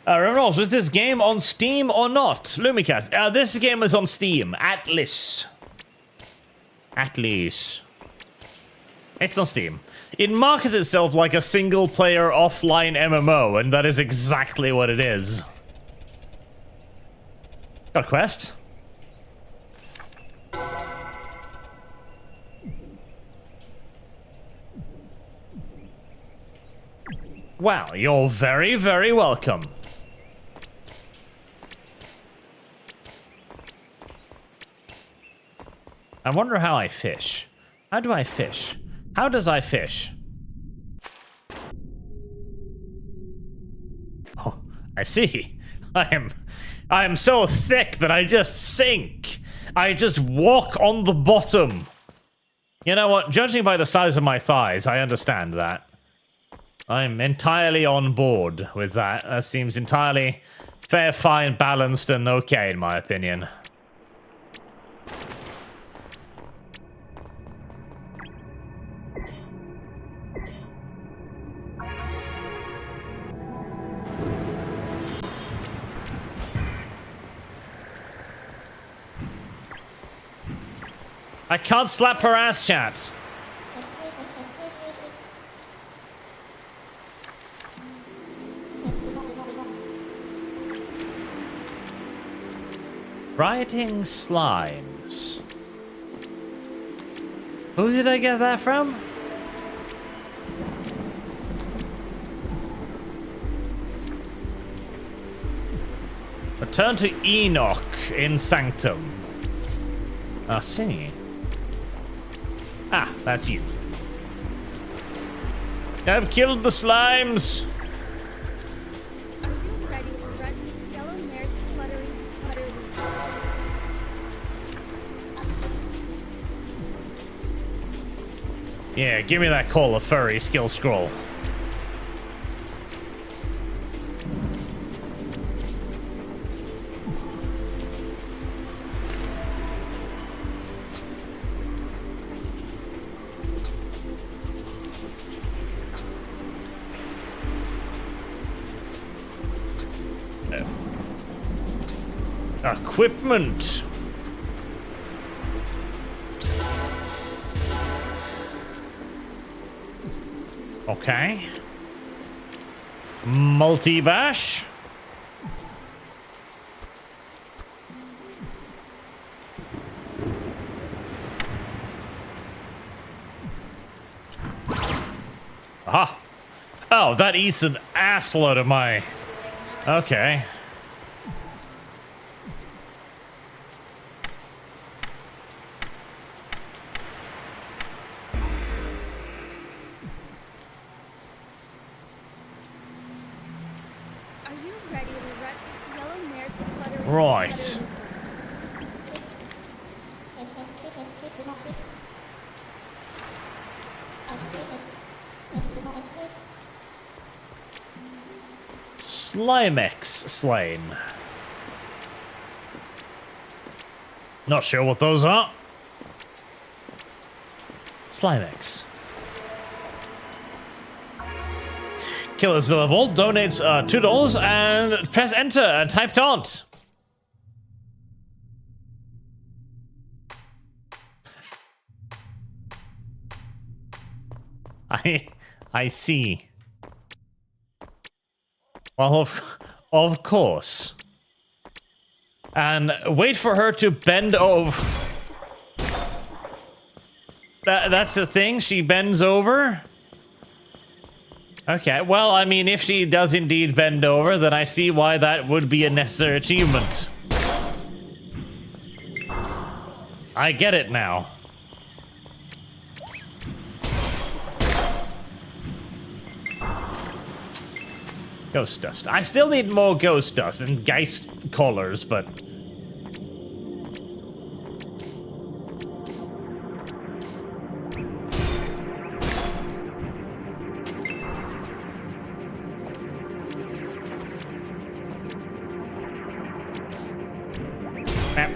S1: Remember, was this game on Steam or not? Lumicast. This game is on Steam. Atlyss. Atlyss. It's on Steam. It marketed itself like a single-player offline MMO, and that is exactly what it is. Got a quest? Well, you're very, very welcome. I wonder how I fish. How do I fish? How does I fish? Oh, I see. I am so thick that I just sink. I just walk on the bottom. You know what? Judging by the size of my thighs, I understand that. I'm entirely on board with that. That seems entirely fair, fine, balanced, and okay, in my opinion. I can't slap her ass, chat. Rioting slimes. Who did I get that from? Return to Enoch in Sanctum. I see. Ah, that's you. I've killed the slimes.
S2: Are you ready to run these yellow mares fluttering, fluttering?
S1: Yeah, give me that Call of Furry skill scroll. Equipment. Okay. Multi-bash. Aha. Oh, that eats an assload of my... Okay. Right. Slimex slain. Not sure what those are. Slimex. Killerzilla Vault donates $2 and press enter and type taunt. I see. Well, of course. And wait for her to bend over. That's the thing, she bends over? Okay, well, I mean, if she does indeed bend over, then I see why that would be a necessary achievement. I get it now. Ghost dust. I still need more ghost dust and geist collars, but... Map.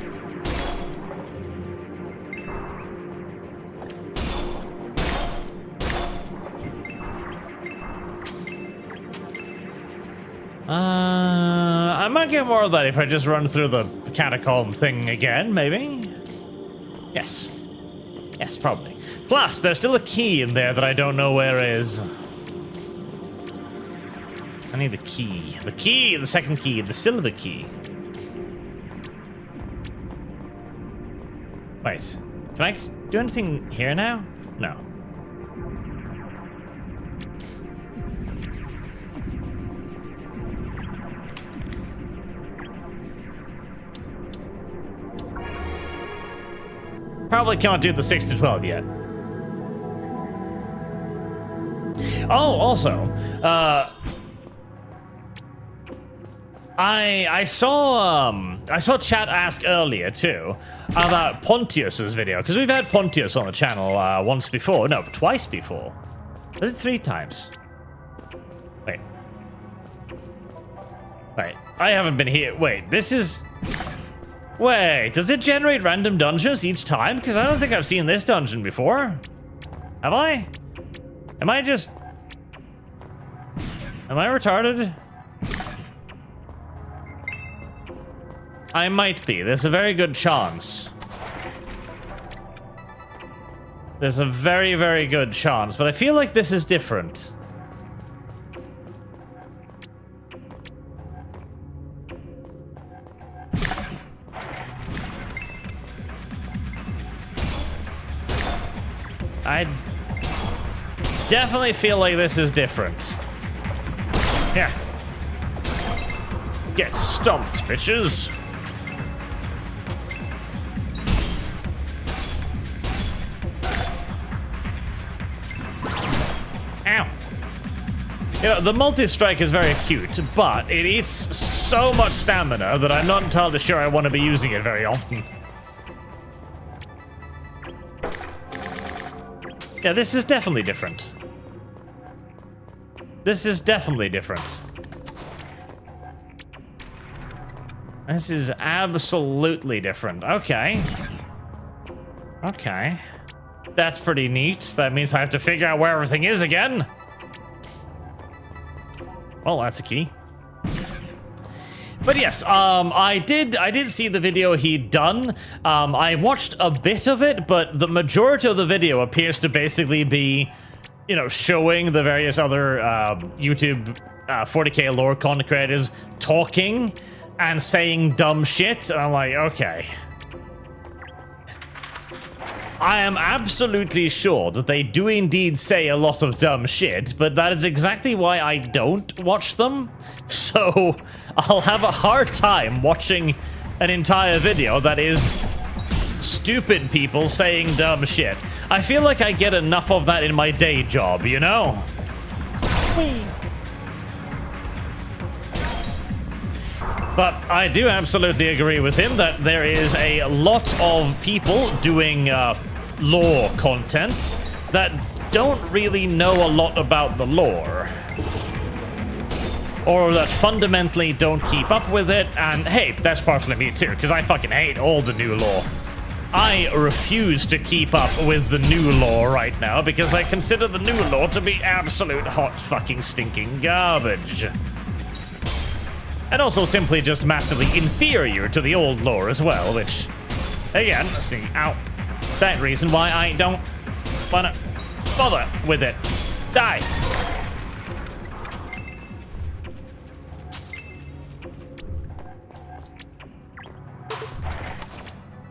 S1: I might get more of that if I just run through the catacomb thing again, maybe? Yes. Yes, probably. Plus, there's still a key in there that I don't know where is. I need the key. The key! The second key. The silver key. Wait. Can I do anything here now? No. Probably can't do the 6 to 12 yet. Oh, also, I saw chat ask earlier too about Pontius's video, because we've had Pontius on the channel once before, no, twice before. Was it 3 times? Wait, I haven't been here. Wait, this is. Wait, does it generate random dungeons each time? Because I don't think I've seen this dungeon before. Have I? Am I retarded? I might be. There's a very good chance. There's a very, very good chance, but I feel like this is different. I definitely feel like this is different. Yeah. Get stomped, bitches. Ow. You know, the multi-strike is very cute, but it eats so much stamina that I'm not entirely sure I want to be using it very often. Yeah, this is definitely different. This is definitely different. This is absolutely different. Okay. Okay. That's pretty neat. That means I have to figure out where everything is again. Well, that's a key. But yes, I did see the video he'd done. I watched a bit of it, but the majority of the video appears to basically be, you know, showing the various other YouTube 40k lore content creators talking and saying dumb shit. And I'm like, okay. I am absolutely sure that they do indeed say a lot of dumb shit, but that is exactly why I don't watch them. So I'll have a hard time watching an entire video that is stupid people saying dumb shit. I feel like I get enough of that in my day job, you know? But I do absolutely agree with him that there is a lot of people doing lore content that don't really know a lot about the lore. Or that fundamentally don't keep up with it, and hey, that's partially me too, because I fucking hate all the new lore. I refuse to keep up with the new lore right now, because I consider the new lore to be absolute hot fucking stinking garbage. And also simply just massively inferior to the old lore as well, which, again, that's the exact reason why I don't wanna bother with it. Die!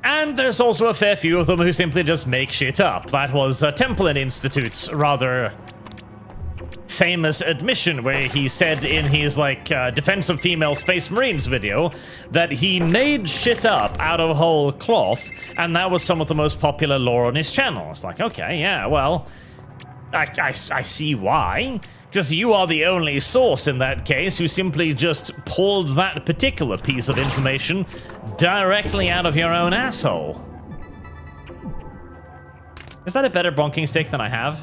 S1: And there's also a fair few of them who simply just make shit up. That was Templin Institute's rather famous admission where he said in his, like, Defense of Female Space Marines video that he made shit up out of whole cloth, and that was some of the most popular lore on his channel. It's like, okay, yeah, well, I see why. Because you are the only source in that case who simply just pulled that particular piece of information directly out of your own asshole. Is that a better bonking stick than I have?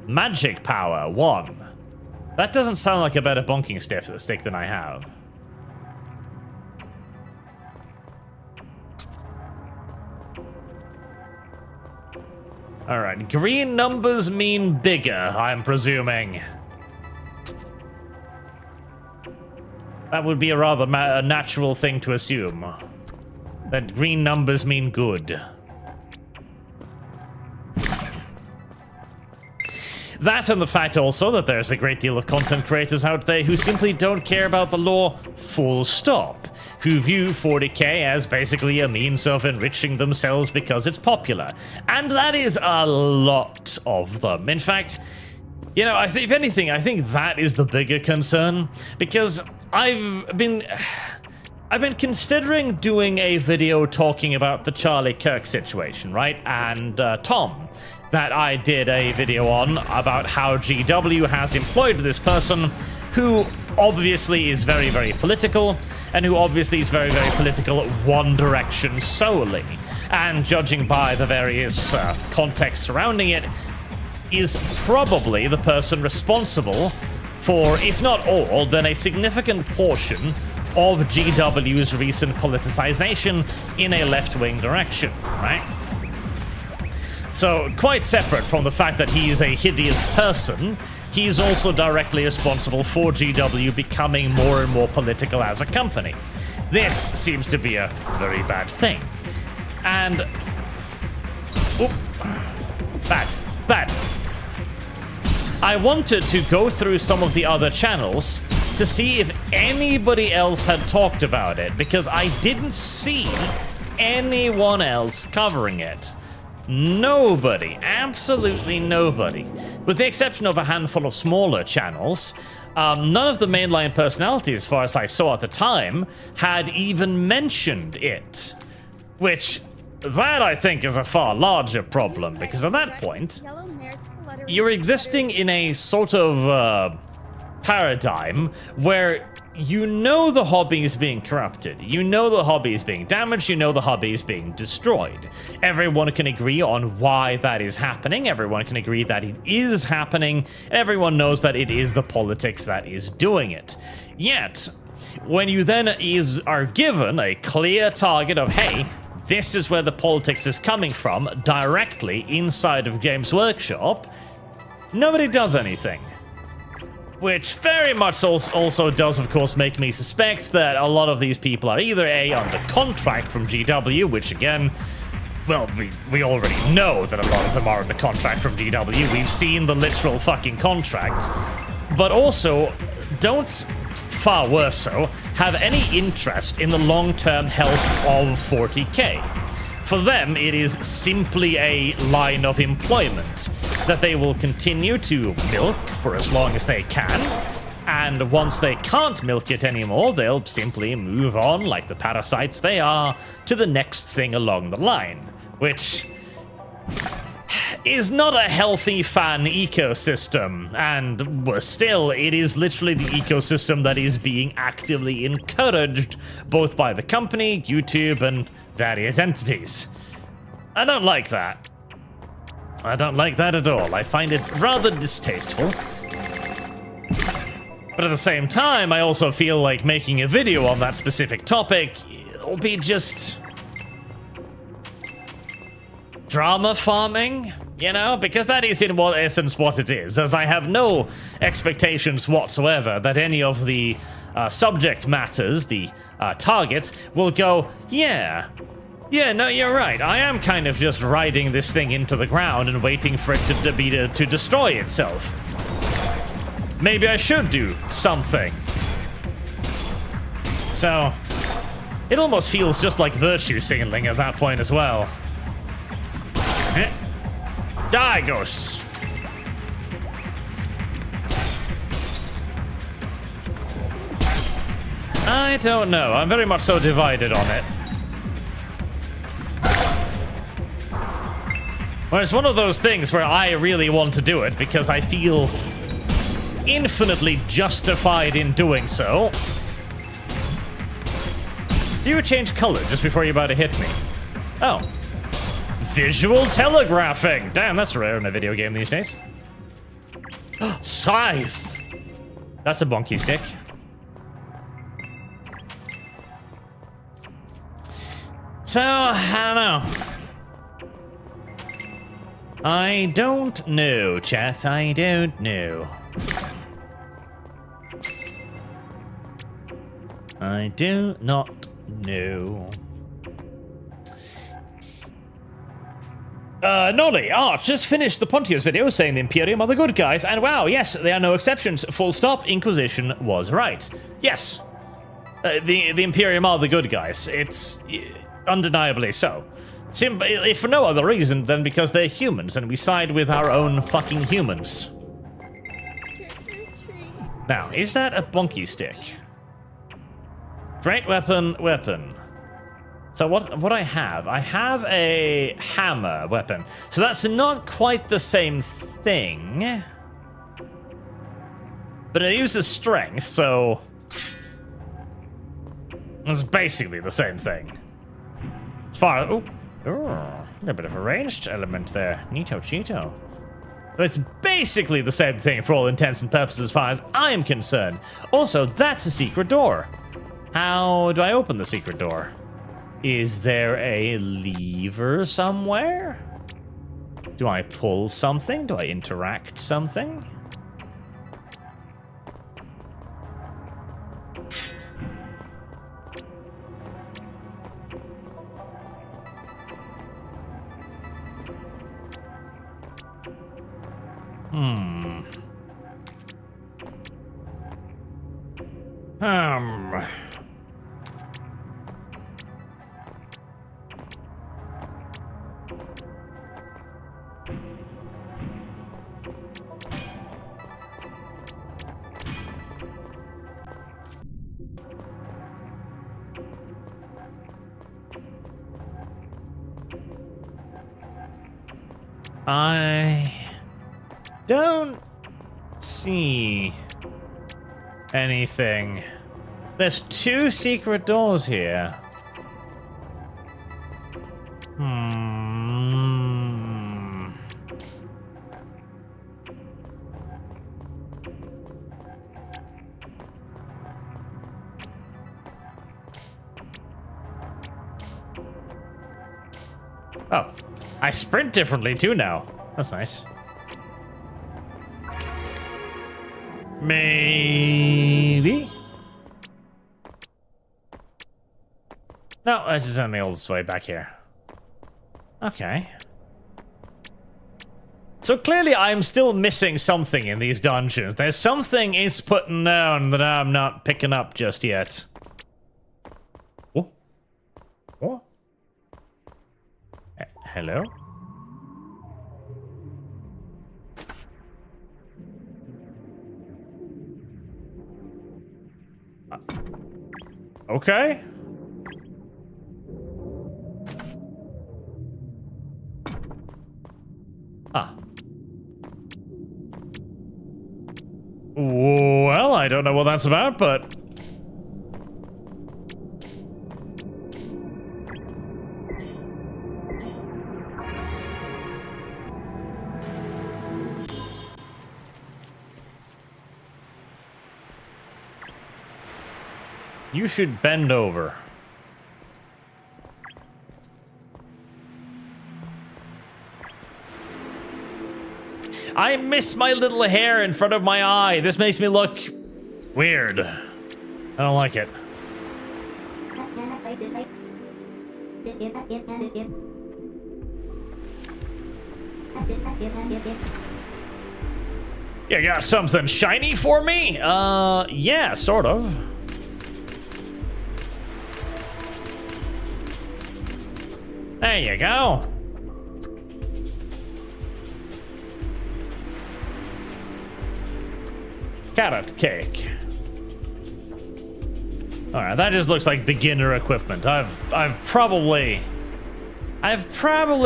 S1: Magic power, 1. That doesn't sound like a better bonking stick than I have. Alright, green numbers mean bigger, I'm presuming. That would be a rather natural thing to assume. That green numbers mean good. That and the fact also that there's a great deal of content creators out there who simply don't care about the law, full stop. Who view 40k as basically a means of enriching themselves because it's popular. And that is a lot of them. In fact, you know, if anything, I think that is the bigger concern. Because I've been considering doing a video talking about the Charlie Kirk situation, right? And Tom, that I did a video on about how GW has employed this person who obviously is very, very political, and who obviously is very, very political one direction solely. And judging by the various context surrounding it, is probably the person responsible for, if not all, then a significant portion of GW's recent politicization in a left-wing direction, right? So, quite separate from the fact that he is a hideous person, he's also directly responsible for GW becoming more and more political as a company. This seems to be a very bad thing. And... oop, bad. I wanted to go through some of the other channels to see if anybody else had talked about it, because I didn't see anyone else covering it. Nobody, absolutely nobody. With the exception of a handful of smaller channels, none of the mainline personalities, as far as I saw at the time, had even mentioned it. Which, that I think is a far larger problem, because at that point, you're existing in a sort of paradigm where you know the hobby is being corrupted, you know the hobby is being damaged, you know the hobby is being destroyed. Everyone can agree on why that is happening, everyone can agree that it is happening, and everyone knows that it is the politics that is doing it. Yet, when you then are given a clear target of, hey, this is where the politics is coming from, directly inside of Games Workshop, nobody does anything. Which very much also does, of course, make me suspect that a lot of these people are either A, under contract from GW, which again, well, we already know that a lot of them are under contract from GW. We've seen the literal fucking contract. But also, don't, far worse so, have any interest in the long-term health of 40k. For them, it is simply a line of employment that they will continue to milk for as long as they can, and once they can't milk it anymore, they'll simply move on, like the parasites they are, to the next thing along the line, which is not a healthy fan ecosystem, and worse still, it is literally the ecosystem that is being actively encouraged both by the company, YouTube, and various entities. I don't like that. I don't like that at all. I find it rather distasteful. But at the same time, I also feel like making a video on that specific topic will be just drama farming, you know? Because that is in essence what it is, as I have no expectations whatsoever that any of the subject matters, the targets, will go, yeah, no, you're right. I am kind of just riding this thing into the ground and waiting for it to destroy itself. Maybe I should do something. So, it almost feels just like virtue signaling at that point as well. Die, ghosts! I don't know. I'm very much so divided on it. Well, it's one of those things where I really want to do it because I feel infinitely justified in doing so. Do you change color just before you're about to hit me? Oh. Visual telegraphing! Damn, that's rare in a video game these days. Scythe! That's a bonky stick. So, I don't know. I don't know, chat. I don't know. I do not know. Nolly, Arch just finished the Pontius video saying the Imperium are the good guys, and wow, yes, they are no exceptions. Full stop, Inquisition was right. Yes, the Imperium are the good guys. It's undeniably so. If for no other reason than because they're humans, and we side with our own fucking humans. Now, is that a bonky stick? Great weapon. So what I have a hammer weapon. So that's not quite the same thing. But it uses strength, so it's basically the same thing. As far as a bit of a ranged element there. Neato Cheeto. So it's basically the same thing for all intents and purposes as far as I am concerned. Also, that's a secret door. How do I open the secret door? Is there a lever somewhere? Do I pull something? Do I interact something? I don't see anything. There's 2 secret doors here. Oh, I sprint differently too now. That's nice. Maybe? No, that's just something else way back here. Okay. So clearly I'm still missing something in these dungeons. There's something it's putting down that I'm not picking up just yet. Oh? Oh? Hello? Okay. Ah. Well, I don't know what that's about, but... You should bend over. I miss my little hair in front of my eye. This makes me look weird. I don't like it. You got something shiny for me? Yeah, sort of. There you go. Carrot cake. All right, that just looks like beginner equipment. I've probably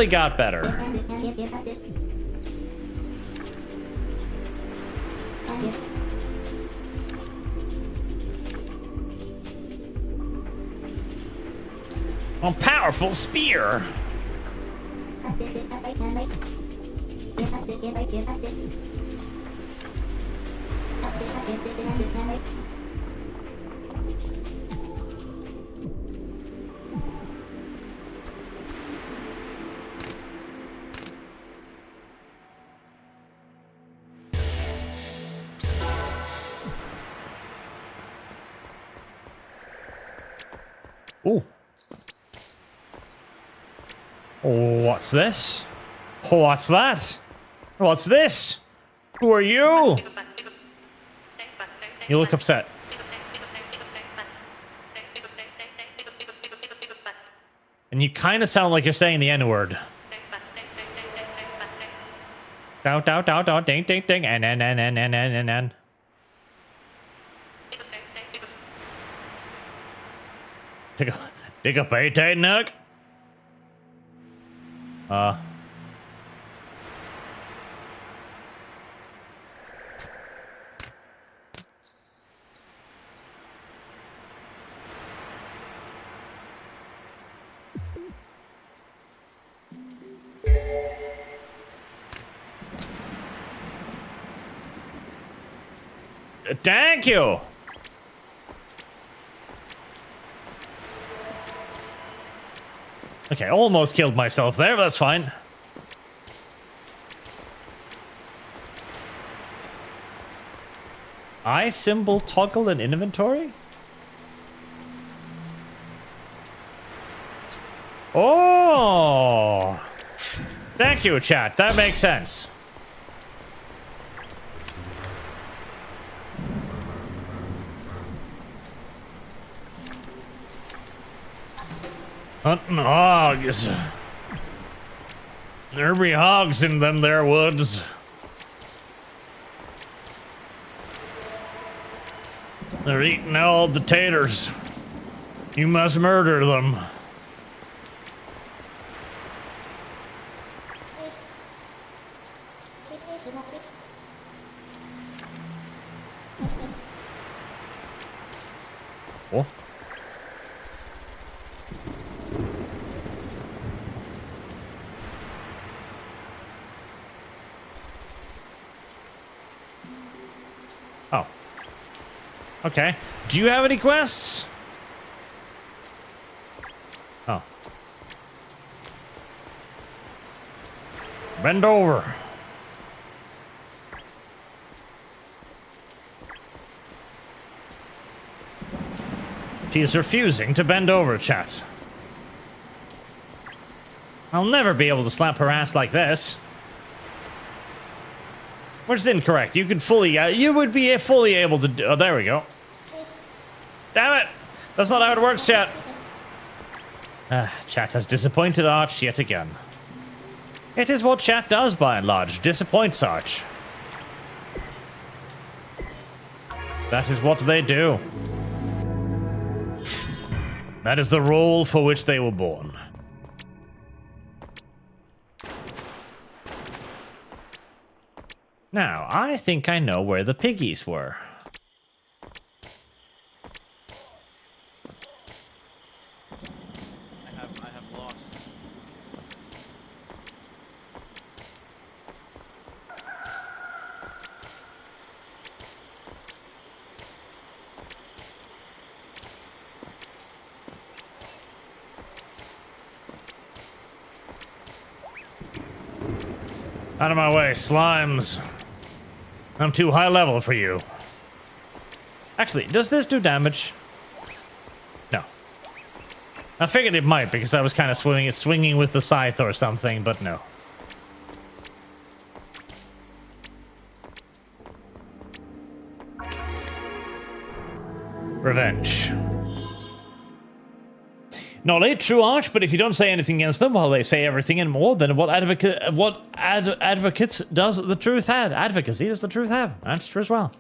S1: got better. A powerful spear. Ooh. What's this? What's that? What's this? Who are you? You look upset. And you kind of sound like you're saying the N-word. Dow, dow, dow, dow, ding, ding, ding, and. Dig a payday, Nook? Thank you. Okay, almost killed myself there, but that's fine. I symbol toggle in inventory? Oh! Thank you, chat. That makes sense. Hunting hogs. There be hogs in them there woods. They're eating all the taters. You must murder them. Oh. Oh. Okay. Do you have any quests? Oh. Bend over. She's refusing to bend over, chat. I'll never be able to slap her ass like this. Which is incorrect. You could fully, you would be fully able to do, oh, there we go. Damn it! That's not how it works, chat. Chat has disappointed Arch yet again. It is what chat does by and large, disappoints Arch. That is what they do. That is the role for which they were born. Now, I think I know where the piggies were.
S3: I have lost.
S1: Out of my way, slimes. I'm too high level for you. Actually, does this do damage? No. I figured it might because I was kind of swinging with the scythe or something, but no. Revenge. Not a true Arch, but if you don't say anything against them while they say everything and more, then what advocates does the truth have? Advocacy does the truth have. That's true as well.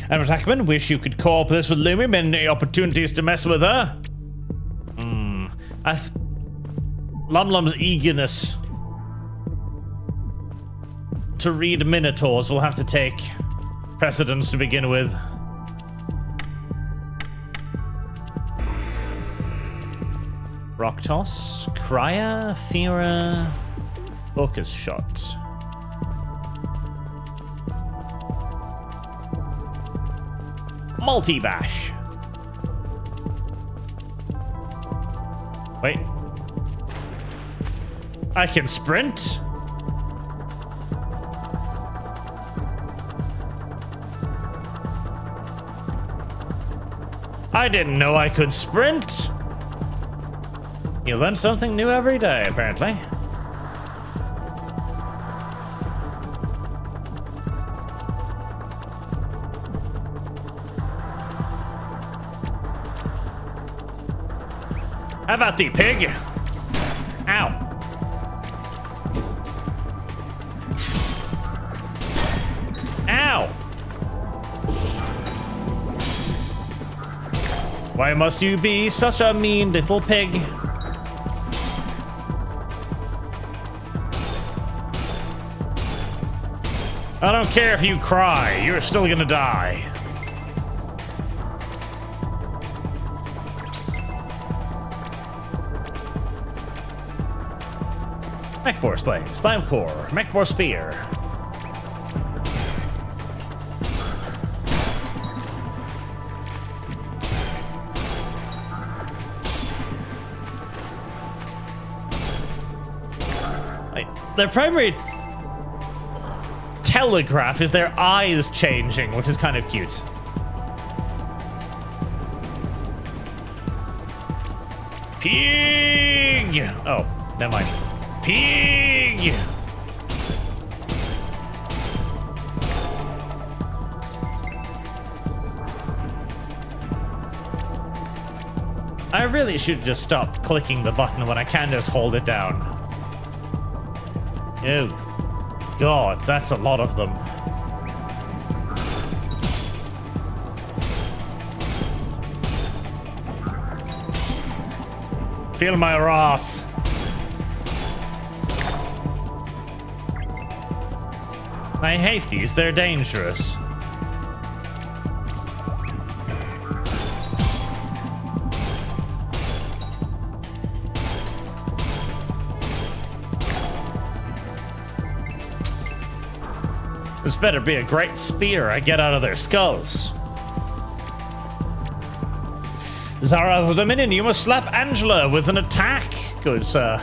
S1: And Attackman, wish you could co-op this with Lumi. Many opportunities to mess with her. Lumlum's eagerness to read Minotaurs will have to take precedence to begin with. Rock toss, Cryer, Fira, focus shot. Multi-bash. Wait. I can sprint? I didn't know I could sprint. You learn something new every day, apparently. How about thee, pig? Ow. Ow. Why must you be such a mean little pig? I don't care if you cry, you're still gonna die. Mechbore slave, slime core, mechbore spear. Their primary telegraph is their eyes changing, which is kind of cute. Pig! Oh, never mind. Pig! I really should just stop clicking the button when I can just hold it down. Oh, God, that's a lot of them. Feel my wrath. I hate these, they're dangerous. This better be a great spear I get out of their skulls. Zara of the Dominion, you must slap Angela with an attack. Good sir.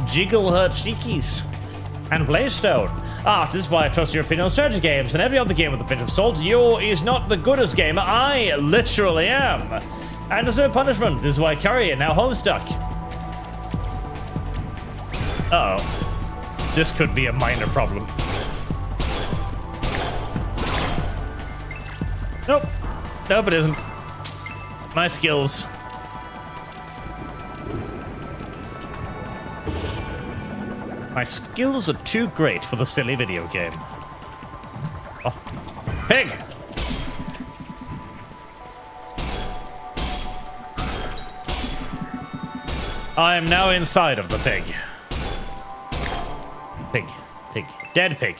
S1: Jiggle her cheekies. And Blaystone. Ah, this is why I trust your opinion on strategy games and every other game with a pinch of salt. You is not the goodest gamer. I literally am. And deserve punishment. This is why I carry it now homestuck. Uh-oh. This could be a minor problem. Nope. Nope, it isn't. My skills. My skills are too great for the silly video game. Oh. Pig! I am now inside of the pig. Pig. Pig. Dead pig.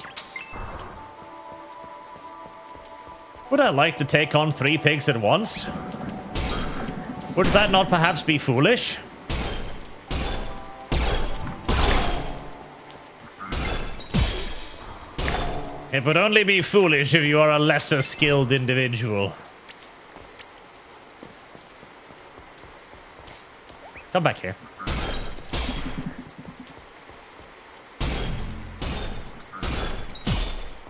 S1: Would I like to take on 3 pigs at once? Would that not perhaps be foolish? It would only be foolish if you are a lesser skilled individual. Come back here.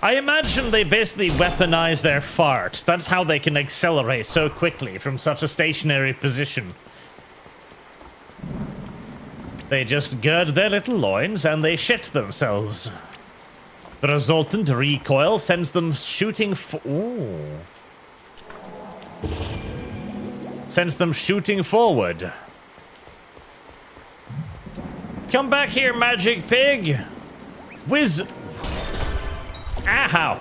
S1: I imagine they basically weaponize their farts. That's how they can accelerate so quickly from such a stationary position. They just gird their little loins and they shit themselves. The resultant recoil sends them shooting sends them shooting forward. Come back here, magic pig! Whiz! Ow!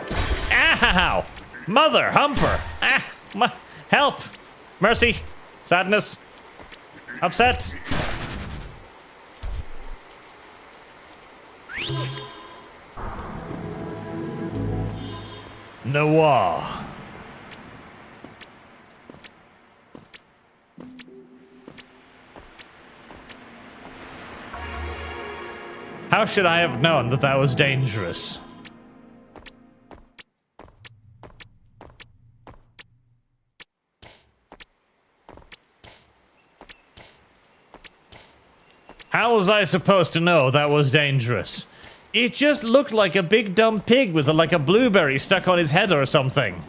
S1: Ow! Mother humper! Ah! Help! Mercy! Sadness! Upset! Noir. How should I have known that that was dangerous? How was I supposed to know that was dangerous? It just looked like a big dumb pig with like a blueberry stuck on his head or something.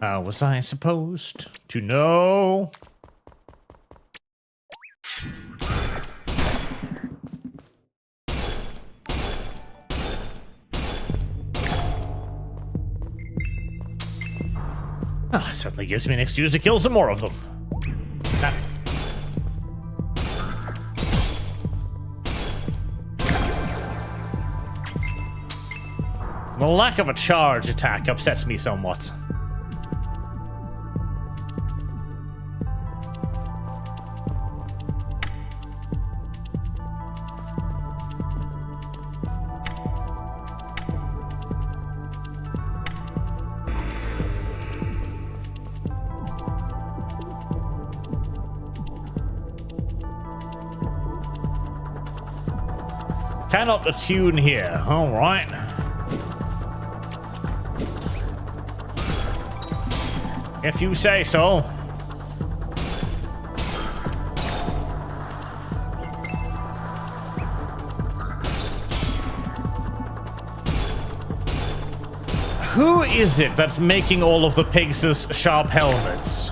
S1: How was I supposed to know? Well, it certainly gives me an excuse to kill some more of them. The lack of a charge attack upsets me somewhat. Cannot attune here. All right. If you say so. Who is it that's making all of the pigs' sharp helmets?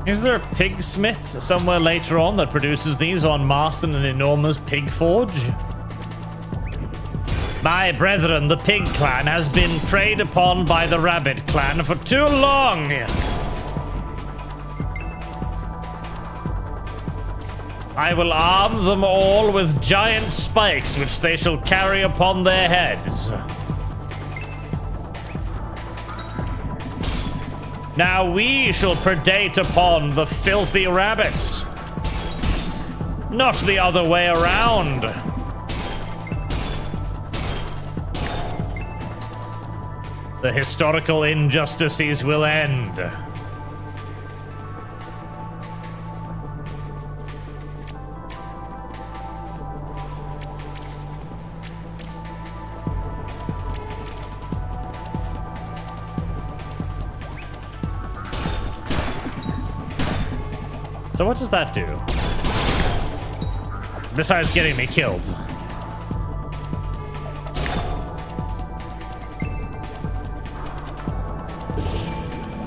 S1: Is there a pigsmith somewhere later on that produces these en masse in an enormous pig forge? My brethren, the pig clan has been preyed upon by the rabbit clan for too long. I will arm them all with giant spikes which they shall carry upon their heads. Now we shall predate upon the filthy rabbits, not the other way around. The historical injustices will end. So what does that do? Besides getting me killed.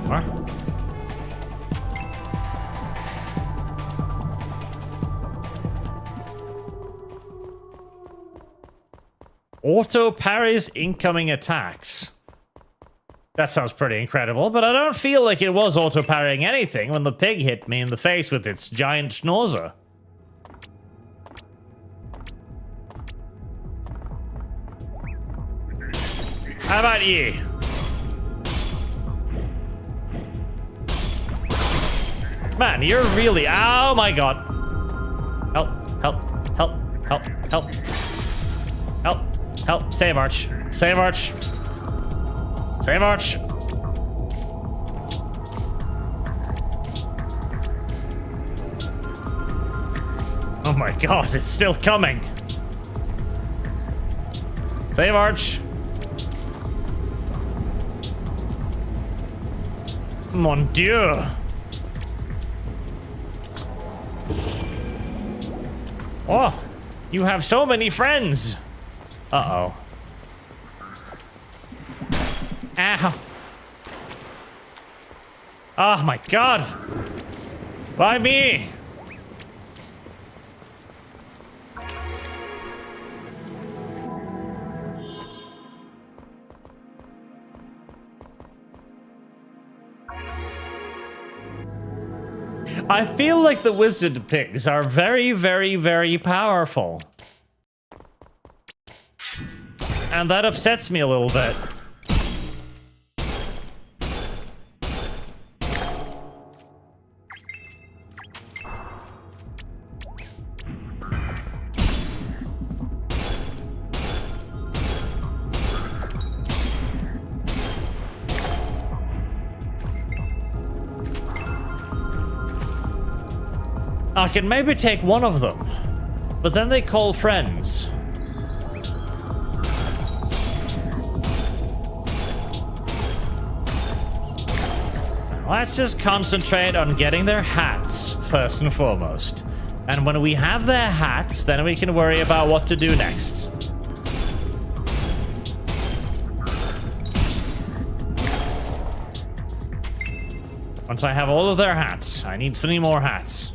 S1: What? Auto parries incoming attacks. That sounds pretty incredible, but I don't feel like it was auto parrying anything when the pig hit me in the face with its giant schnauzer. How about you? Man, you're really... Oh my god. Help, help, help, help, help. Help, help. Save Arch. Save Arch. Save Arch. Oh my god, it's still coming. Save Arch. Mon Dieu. Oh, you have so many friends. Uh-oh. Ow. Oh my god. Why me? I feel like the wizard pigs are very, very, very powerful. And that upsets me a little bit. I can maybe take one of them, but then they call friends. Let's just concentrate on getting their hats first and foremost. And when we have their hats, then we can worry about what to do next. Once I have all of their hats, I need 3 more hats.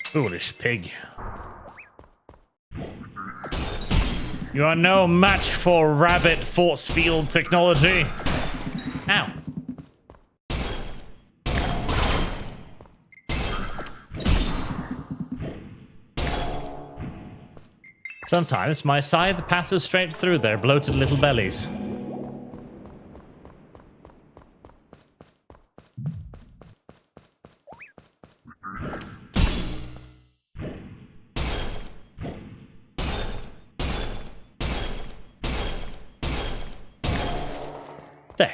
S1: Foolish pig. You are no match for rabbit force field technology. Ow. Sometimes my scythe passes straight through their bloated little bellies. There.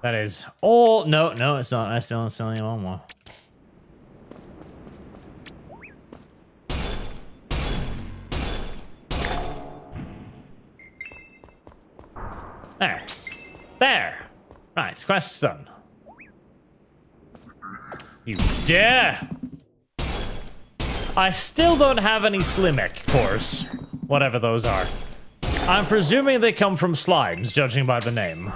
S1: That is all. No, it's not. I still need one more. There. There. Right, quest done. You dare! I still don't have any Slimek cores. Whatever those are. I'm presuming they come from slimes, judging by the name.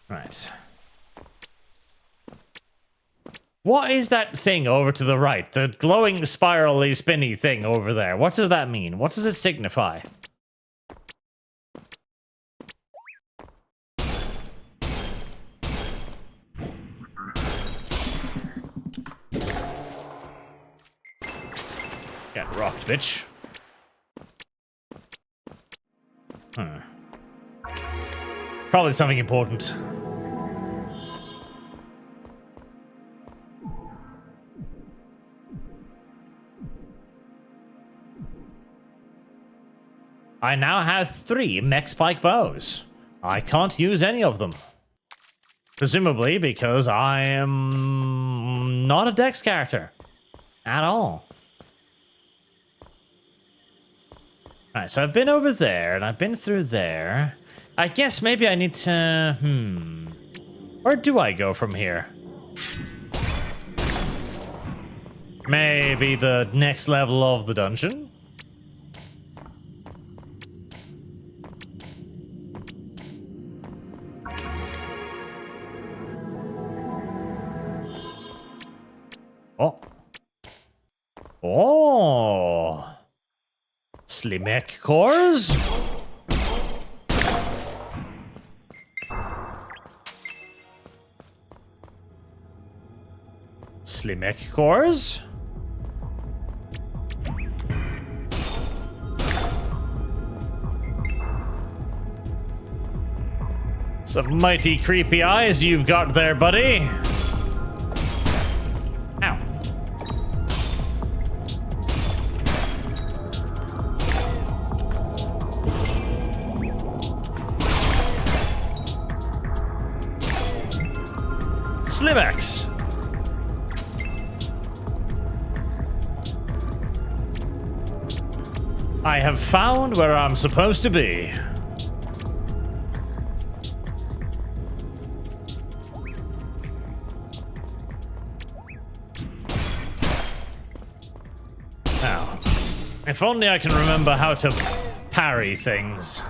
S1: Right. What is that thing over to the right? The glowing, spirally, spinny thing over there. What does that mean? What does it signify? Get rocked, bitch. Probably something important. I now have 3 mech spike bows. I can't use any of them. Presumably because I am not a Dex character. At all. Alright, so I've been over there, and I've been through there. I guess maybe I need to... Where do I go from here? Maybe the next level of the dungeon? Oh. Oh. Slimek cores? Slimek cores? Some mighty creepy eyes you've got there, buddy. Ow. Slimex. I have found where I'm supposed to be. Now, if only I can remember how to parry things.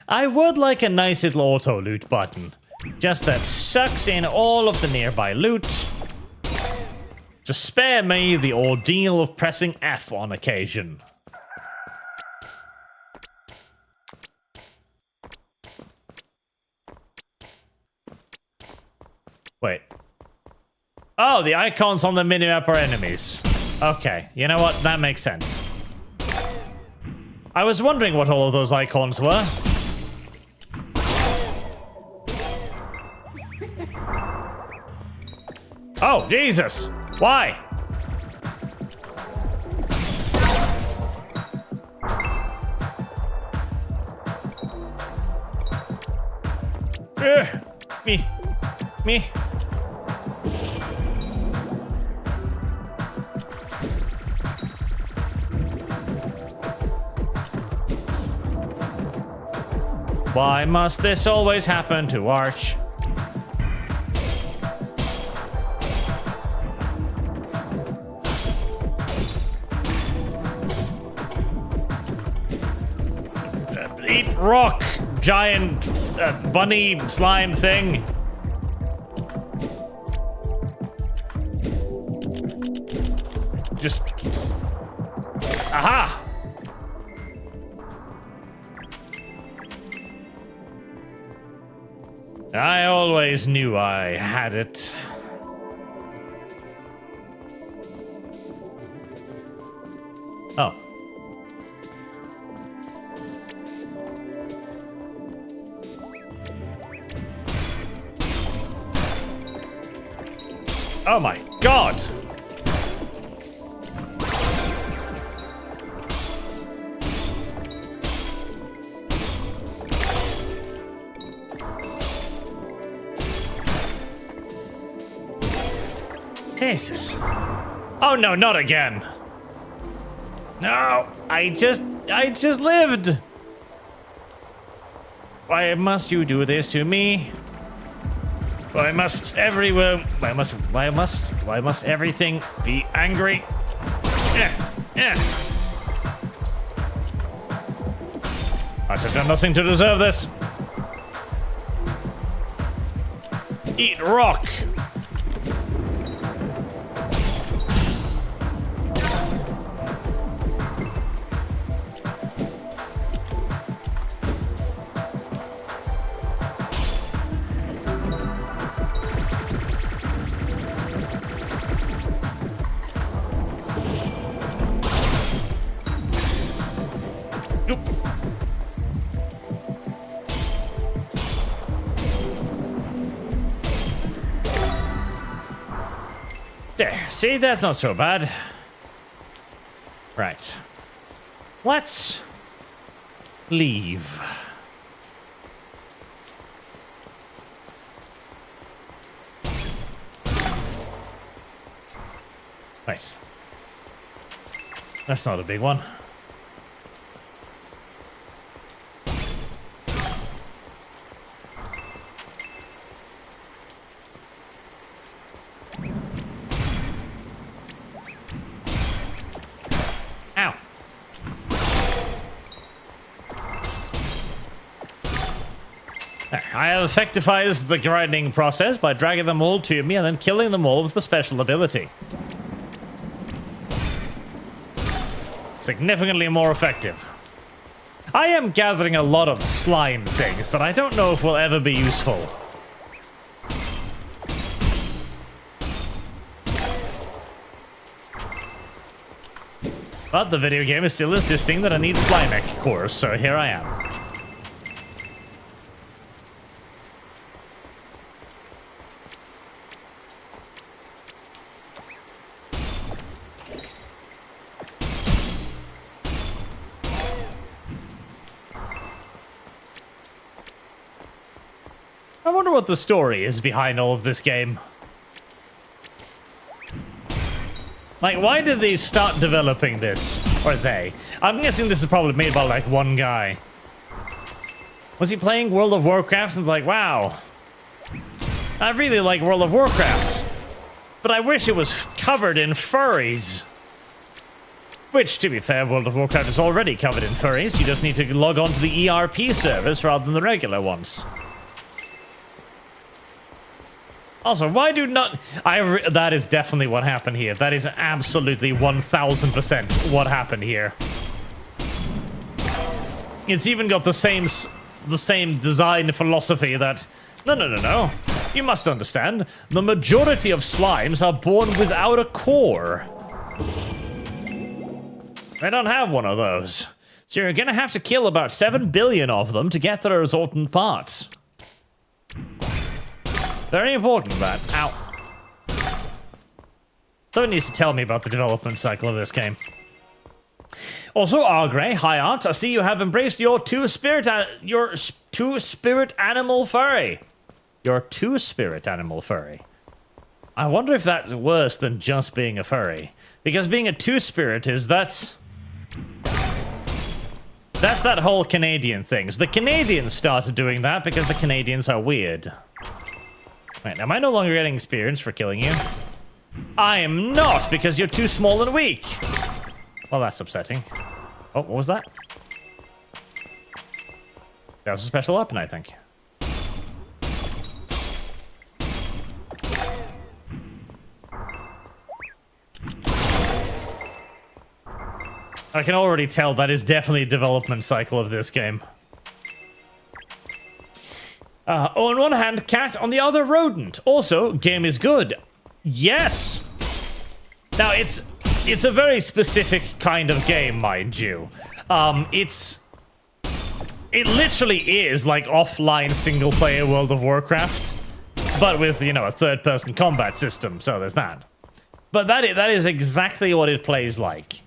S1: I would like a nice little auto loot button. Just that sucks in all of the nearby loot. To spare me the ordeal of pressing F on occasion. Wait. Oh, the icons on the minimap are enemies. Okay, you know what? That makes sense. I was wondering what all of those icons were. Oh, Jesus! Why? Me. Why must this always happen to Arch? Eat rock, giant bunny slime thing. Just... Aha! I always knew I had it. Oh. Oh my god! Jesus. Oh no, not again. No, I just lived. Why must you do this to me? Why must everywhere? Why must everything be angry? I have done nothing to deserve this. Eat rock. There, see, that's not so bad. Right. Let's leave. Nice. That's not a big one. Ow. I have effectivized the grinding process by dragging them all to me and then killing them all with the special ability. Significantly more effective. I am gathering a lot of slime things that I don't know if will ever be useful. But the video game is still insisting that I need slime mech cores, so here I am. I wonder what the story is behind all of this game. Like, why did they start developing this? Or they? I'm guessing this is probably made by, like, one guy. Was he playing World of Warcraft and was like, wow, I really like World of Warcraft, but I wish it was covered in furries. Which, to be fair, World of Warcraft is already covered in furries. You just need to log on to the ERP service rather than the regular ones. Also, why do not... that is definitely what happened here. That is absolutely 1000% what happened here. It's even got the same design philosophy that... No. You must understand, the majority of slimes are born without a core. They don't have one of those. So you're gonna have to kill about 7 billion of them to get the resultant parts. Very important, that. Ow. Someone needs to tell me about the development cycle of this game. Also, Argray, hi Art, I see you have embraced your two-spirit animal furry. Your two-spirit animal furry. I wonder if that's worse than just being a furry. Because being a two-spirit is, that's That's that whole Canadian thing. So the Canadians started doing that because the Canadians are weird. Wait, am I no longer getting experience for killing you? I am not, because you're too small and weak. Well, that's upsetting. Oh, what was that? That was a special weapon, I think. I can already tell that is definitely a development cycle of this game. On one hand, cat, on the other, rodent. Also, game is good. Yes! Now, it's a very specific kind of game, mind you. It literally is like offline single-player World of Warcraft, but with, you know, a third-person combat system, so there's that. But that is exactly what it plays like.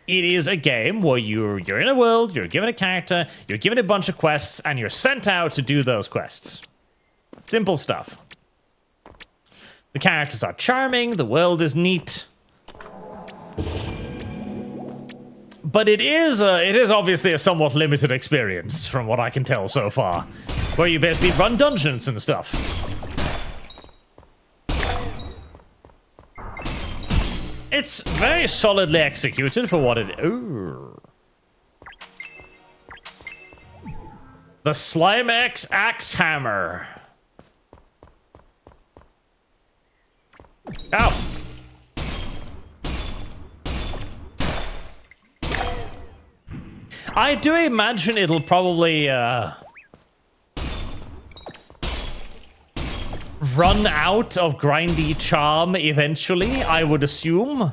S1: It is a game where you're in a world, you're given a character, you're given a bunch of quests, and you're sent out to do those quests. Simple stuff. The characters are charming, the world is neat. But it is obviously a somewhat limited experience, from what I can tell so far, where you basically run dungeons and stuff. It's very solidly executed for what it... Ooh. The Slime X Axe Hammer. Ow. I do imagine it'll probably, run out of grindy charm eventually, I would assume.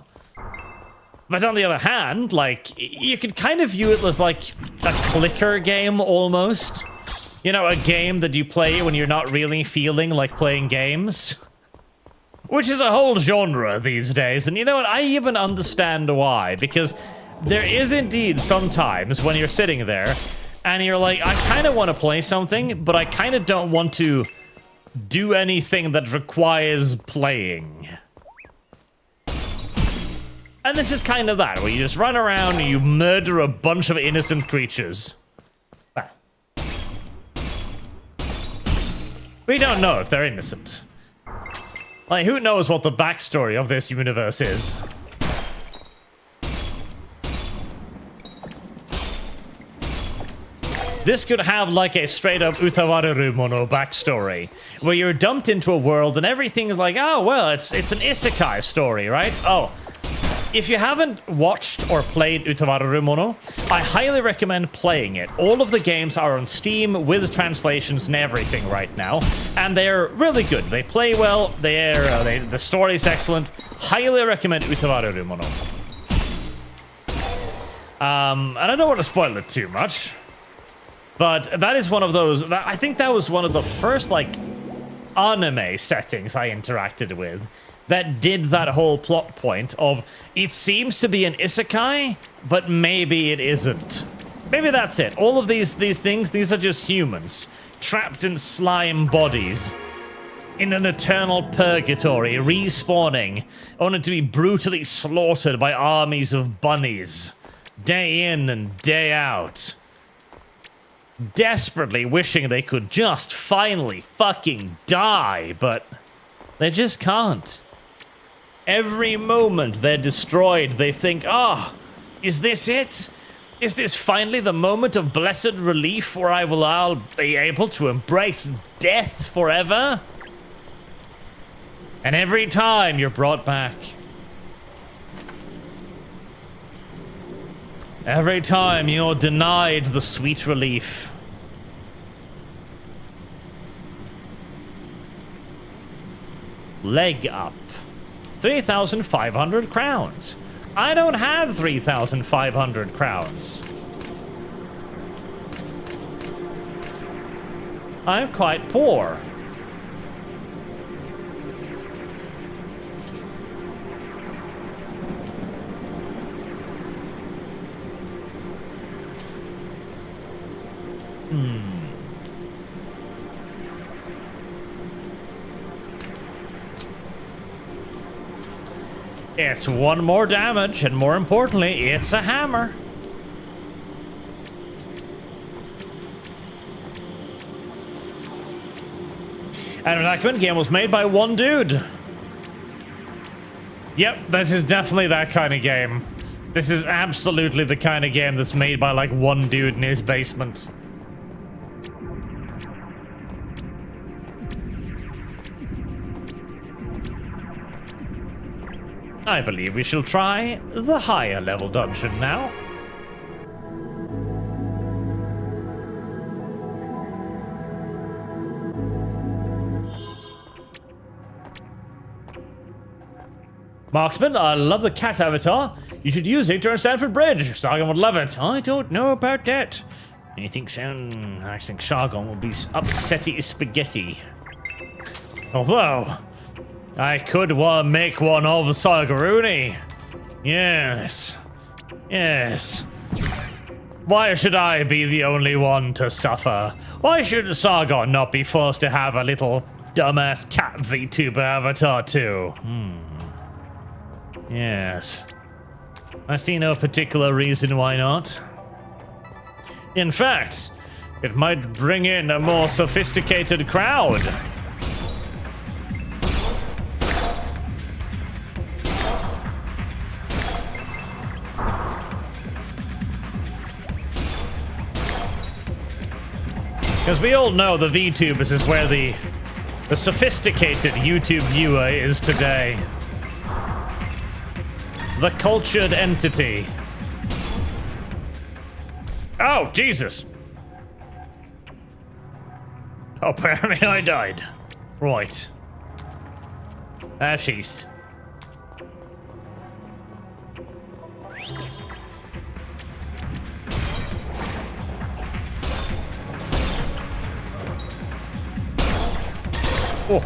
S1: But on the other hand, like, you could kind of view it as like a clicker game almost. You know, a game that you play when you're not really feeling like playing games. Which is a whole genre these days, and you know what, I even understand why, because there is indeed sometimes when you're sitting there and you're like, I kind of want to play something, but I kind of don't want to do anything that requires playing. And this is kind of that, where you just run around and you murder a bunch of innocent creatures. Well, we don't know if they're innocent. Like, who knows what the backstory of this universe is? This could have like a straight up Utawararu Mono backstory, where you're dumped into a world and everything is like, oh, well, it's an isekai story, right? Oh, if you haven't watched or played Utawararu Mono, I highly recommend playing it. All of the games are on Steam with translations and everything right now, and they're really good. They play well, the story's excellent. Highly recommend Utawararu Mono. I don't want to spoil it too much. But that is one of those, I think that was one of the first, like, anime settings I interacted with that did that whole plot point of, it seems to be an isekai, but maybe it isn't. Maybe that's it. All of these things, these are just humans, trapped in slime bodies, in an eternal purgatory, respawning, only to be brutally slaughtered by armies of bunnies, day in and day out. Desperately wishing they could just finally fucking die, but they just can't. Every moment they're destroyed, they think, oh, is this it? Is this finally the moment of blessed relief where I'll be able to embrace death forever? And every time you're brought back. Every time you're denied the sweet relief. Leg up. 3,500 crowns. I don't have 3,500 crowns. I'm quite poor. It's one more damage, and more importantly, it's a hammer. And Reenactment game was made by one dude. Yep, this is definitely that kind of game. This is absolutely the kind of game that's made by like one dude in his basement. I believe we shall try the higher level dungeon now. Marksman, I love the cat avatar. You should use it during Stanford Bridge. Sargon would love it. I don't know about that. I think Sargon will be upsetty as spaghetti. Although, I could make one of Sargaruni. Yes. Yes. Why should I be the only one to suffer? Why should Sargon not be forced to have a little dumbass cat VTuber avatar too? Yes. I see no particular reason why not. In fact, it might bring in a more sophisticated crowd. Because we all know the VTubers is where the sophisticated YouTube viewer is today. The cultured entity. Oh, Jesus. Apparently I died. Right. Ah, jeez. Oh.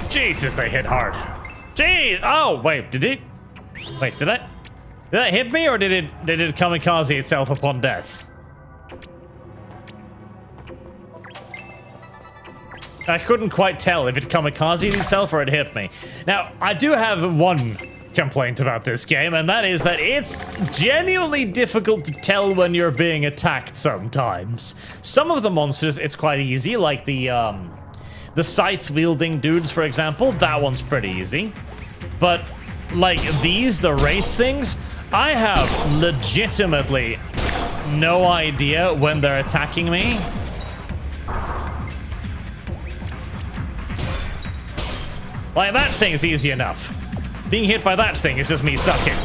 S1: Jesus, they hit hard. Jeez. Oh, wait, did it? Wait, did that hit me, or did it kamikaze itself upon death? I couldn't quite tell if it kamikazed itself or it hit me. Now, I do have one complaint about this game, and that is that it's genuinely difficult to tell when you're being attacked sometimes. Some of the monsters, it's quite easy, like the scythe-wielding dudes, for example. That one's pretty easy. But like these, the wraith things, I have legitimately no idea when they're attacking me. Like, that thing's easy enough. Being hit by that thing is just me sucking.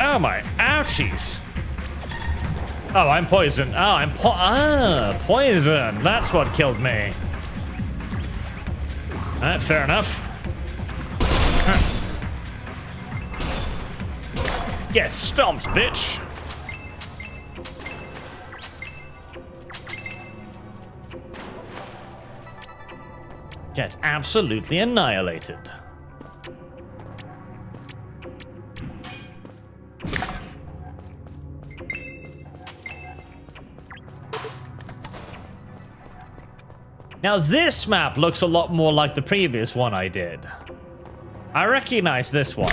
S1: Oh my ouchies. Oh, I'm poisoned. Oh, I'm poison. That's what killed me. Alright, fair enough. Get stomped, bitch. Get absolutely annihilated. Now this map looks a lot more like the previous one I did. I recognize this one.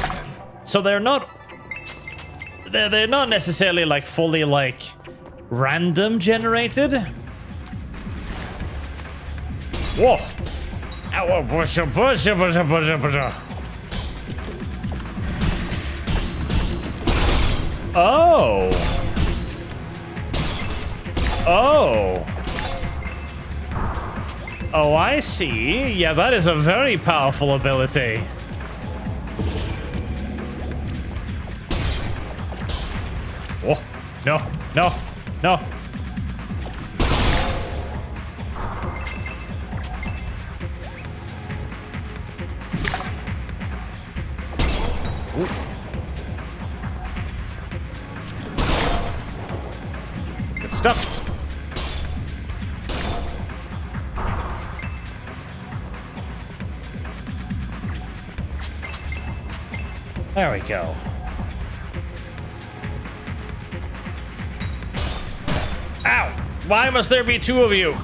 S1: So they're not necessarily like fully like random generated. Whoa. Oh. Oh. Oh, I see. Yeah, that is a very powerful ability. Oh, no, no, no. Ooh. Get stuffed. There we go. Ow! Why must there be two of you?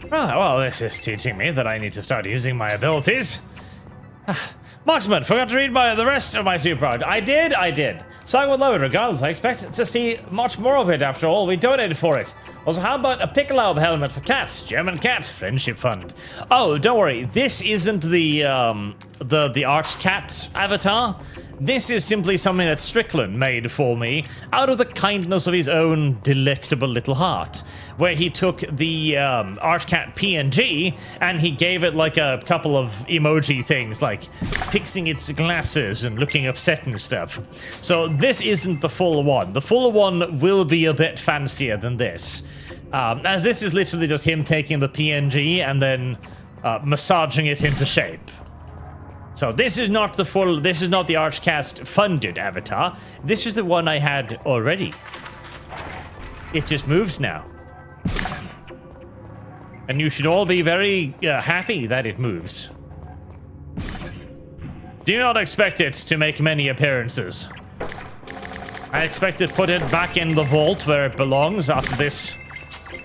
S1: Oh, well, this is teaching me that I need to start using my abilities. Marksman, forgot to read the rest of my super art. I did. So I would love it regardless. I expect to see much more of it after all. We donated for it. Also, how about a Piccolo helmet for cats? German cat friendship fund. Oh, don't worry. This isn't the ArchCast avatar. This is simply something that Strickland made for me out of the kindness of his own delectable little heart, where he took the ArchCast PNG and he gave it like a couple of emoji things, like fixing its glasses and looking upset and stuff. So this isn't the full one. The full one will be a bit fancier than this, as this is literally just him taking the PNG and then massaging it into shape. So this is not the ArchCast funded avatar. This is the one I had already. It just moves now. And you should all be very happy that it moves. Do not expect it to make many appearances. I expect to put it back in the vault where it belongs after this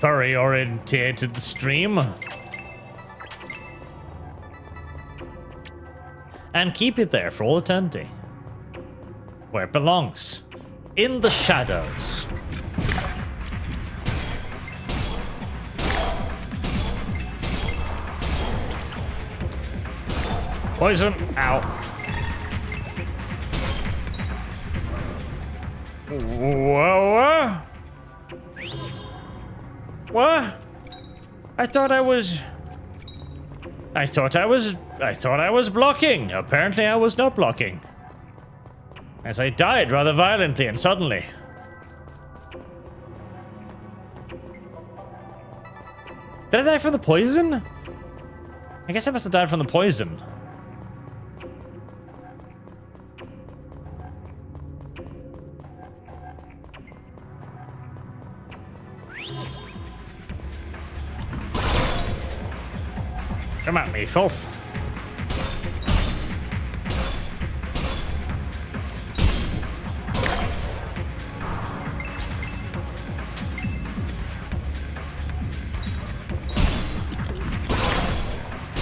S1: furry oriented stream. And keep it there for all eternity. Where it belongs. In the shadows. Poison. Ow. Whoa. What? I thought I was blocking. Apparently I was not blocking. As I died rather violently and suddenly. Did I die from the poison? I guess I must have died from the poison. Come at me, filth.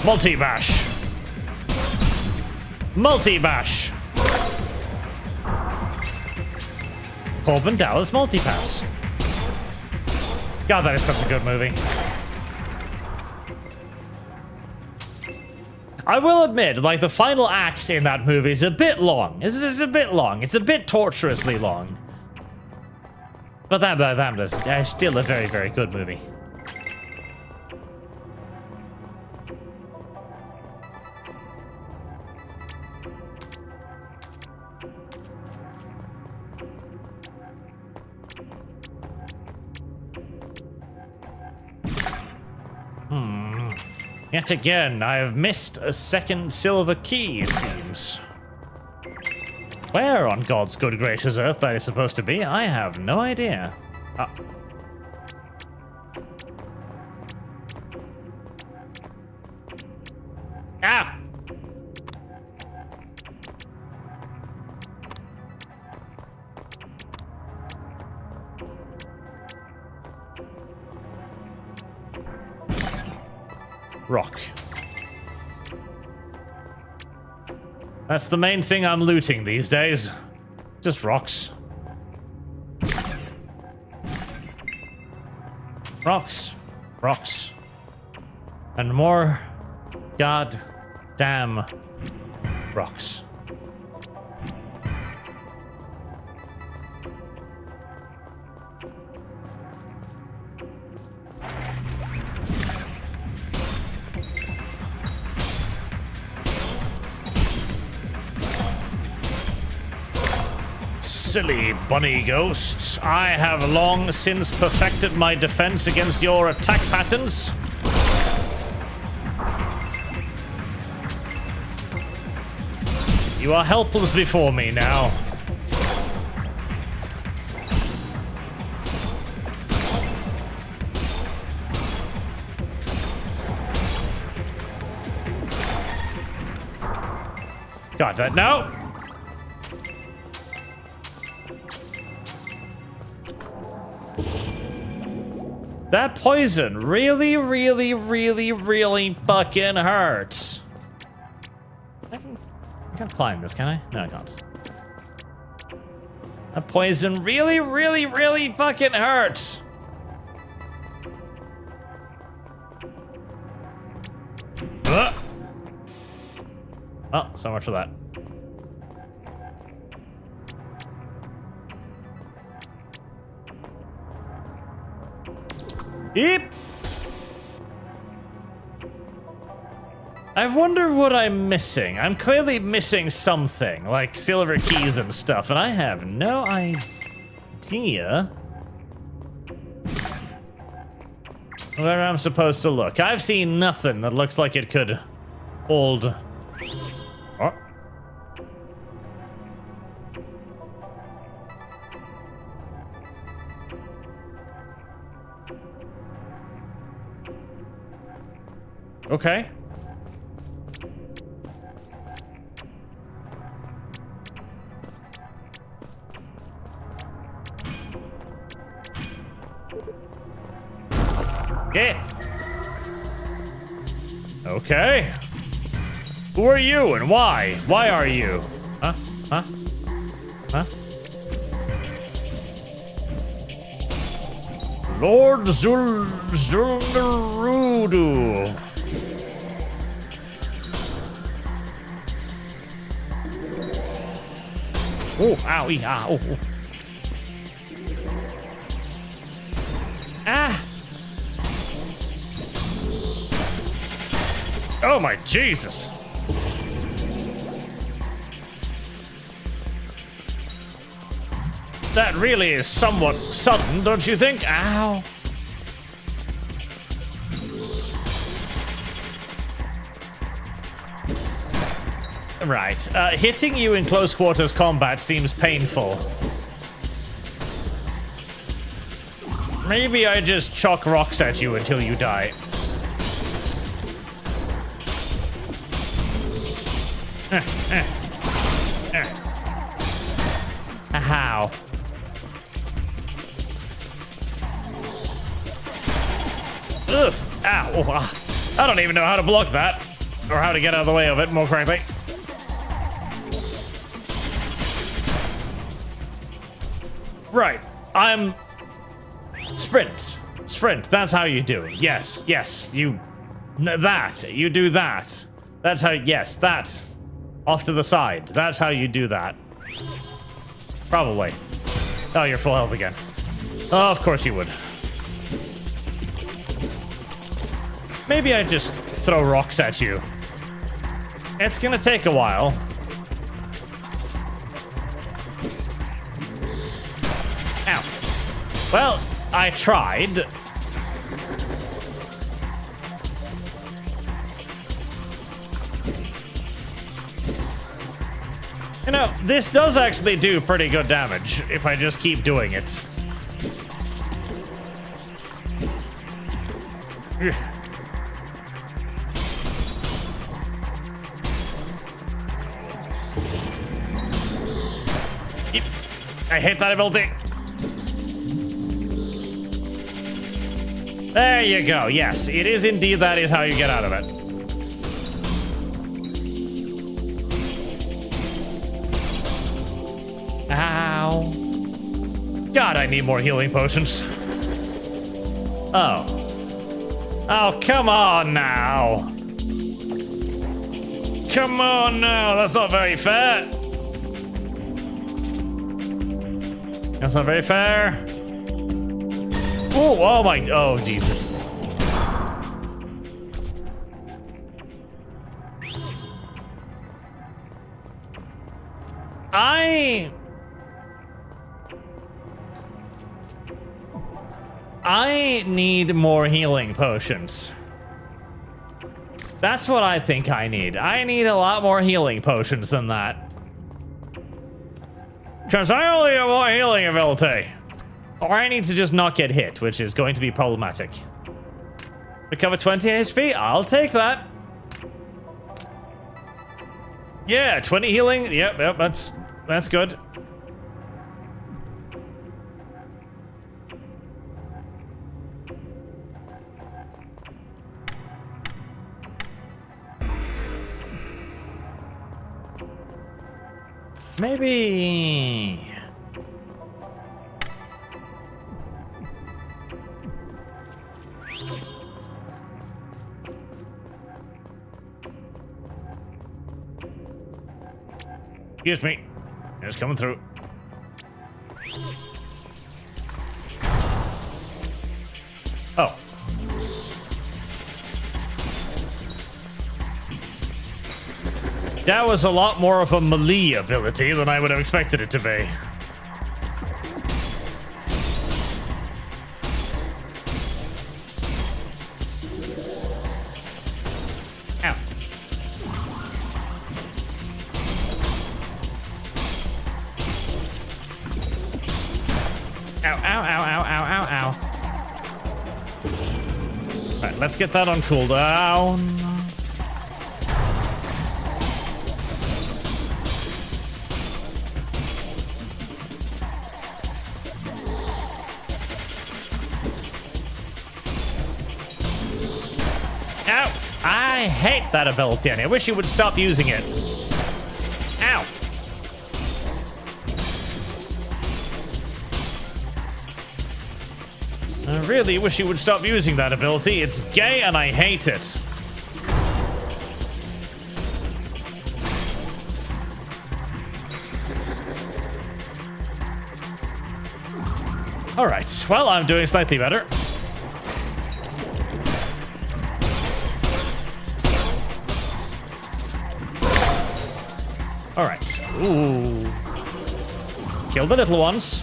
S1: Multi-bash. Multi-bash. Corbin Dallas multi-pass. God, that is such a good movie. I will admit, like, the final act in that movie is a bit long. It's a bit long. It's a bit torturously long. But that is still a very, very good movie. Yet again, I have missed a second silver key, it seems. Where on God's good gracious earth that is supposed to be, I have no idea. Ah! Rock. That's the main thing I'm looting these days. Just rocks. Rocks. Rocks. And more goddamn rocks. Silly bunny ghosts. I have long since perfected my defense against your attack patterns. You are helpless before me now. Got that now. That poison really, really, really, really fucking hurts. I can't climb this, can I? No, I can't. That poison really, really, really fucking hurts. Ugh. Oh, so much for that. Yep. I wonder what I'm missing. I'm clearly missing something, like silver keys and stuff, and I have no idea where I'm supposed to look. I've seen nothing that looks like it could hold. Oh. Okay. Yeah. Okay. Who are you and why? Why are you? Huh? Huh? Huh? Lord Zulnarudu. Oh, owie, ah, oh, oh. Ah! Oh my Jesus! That really is somewhat sudden, don't you think? Ow! Right, hitting you in close quarters combat seems painful. Maybe I just chuck rocks at you until you die. How? Ugh! Ow! Oh, ah. I don't even know how to block that. Or how to get out of the way of it, more correctly. Right. I'm... Sprint. Sprint. That's how you do it. Yes. Yes. You... That. You do that. That's how... Yes. That. Off to the side. That's how you do that. Probably. Oh, you're full health again. Oh, of course you would. Maybe I just throw rocks at you. It's gonna take a while. Ow. Well, I tried. You know, this does actually do pretty good damage if I just keep doing it. I hate that ability. There you go. Yes, it is indeed that is how you get out of it. Ow. God, I need more healing potions. Oh. Oh, come on now. Come on now. That's not very fair. That's not very fair. Oh, oh my, oh Jesus. I need more healing potions. That's what I think I need. I need a lot more healing potions than that. Because I only have more healing ability. Or I need to just not get hit, which is going to be problematic. Recover 20 HP? I'll take that. Yeah, 20 healing. Yep, that's good. Maybe... Excuse me. It's coming through. Oh. That was a lot more of a melee ability than I would have expected it to be. Ow. Ow, ow, ow, ow, ow, ow, ow. Alright, let's get that on cooldown. Ow! I hate that ability, and I wish you would stop using it. Ow! I really wish you would stop using that ability. It's gay and I hate it. Alright, well, I'm doing slightly better. Alright. Ooh. Kill the little ones.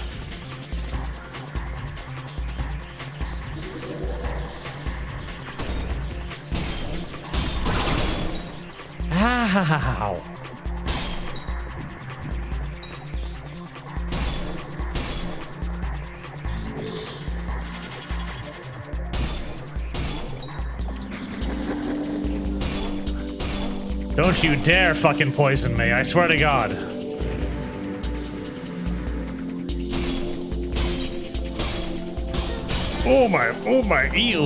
S1: Ow. Don't you dare fucking poison me, I swear to God. Oh my, ew,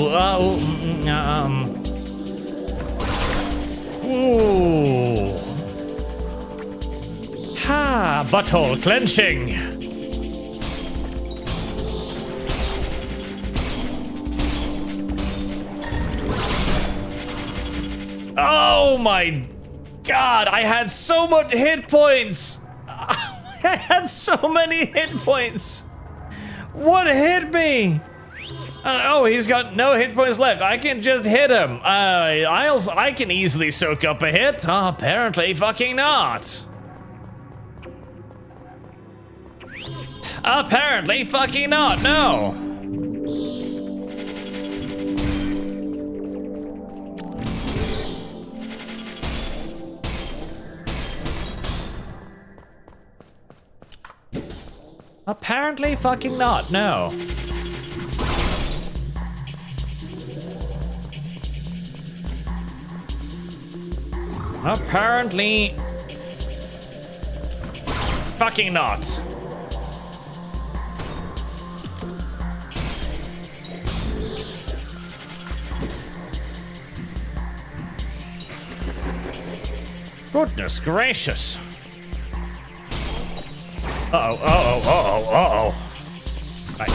S1: ooh. Ha, butthole clenching. Oh my God, I had so much hit points. I had so many hit points. What hit me? Oh, he's got no hit points left. I can just hit him. I can easily soak up a hit. Oh, apparently fucking not. Apparently fucking not, no. Apparently fucking not, no. Apparently fucking not. Goodness gracious. Uh-oh. Right.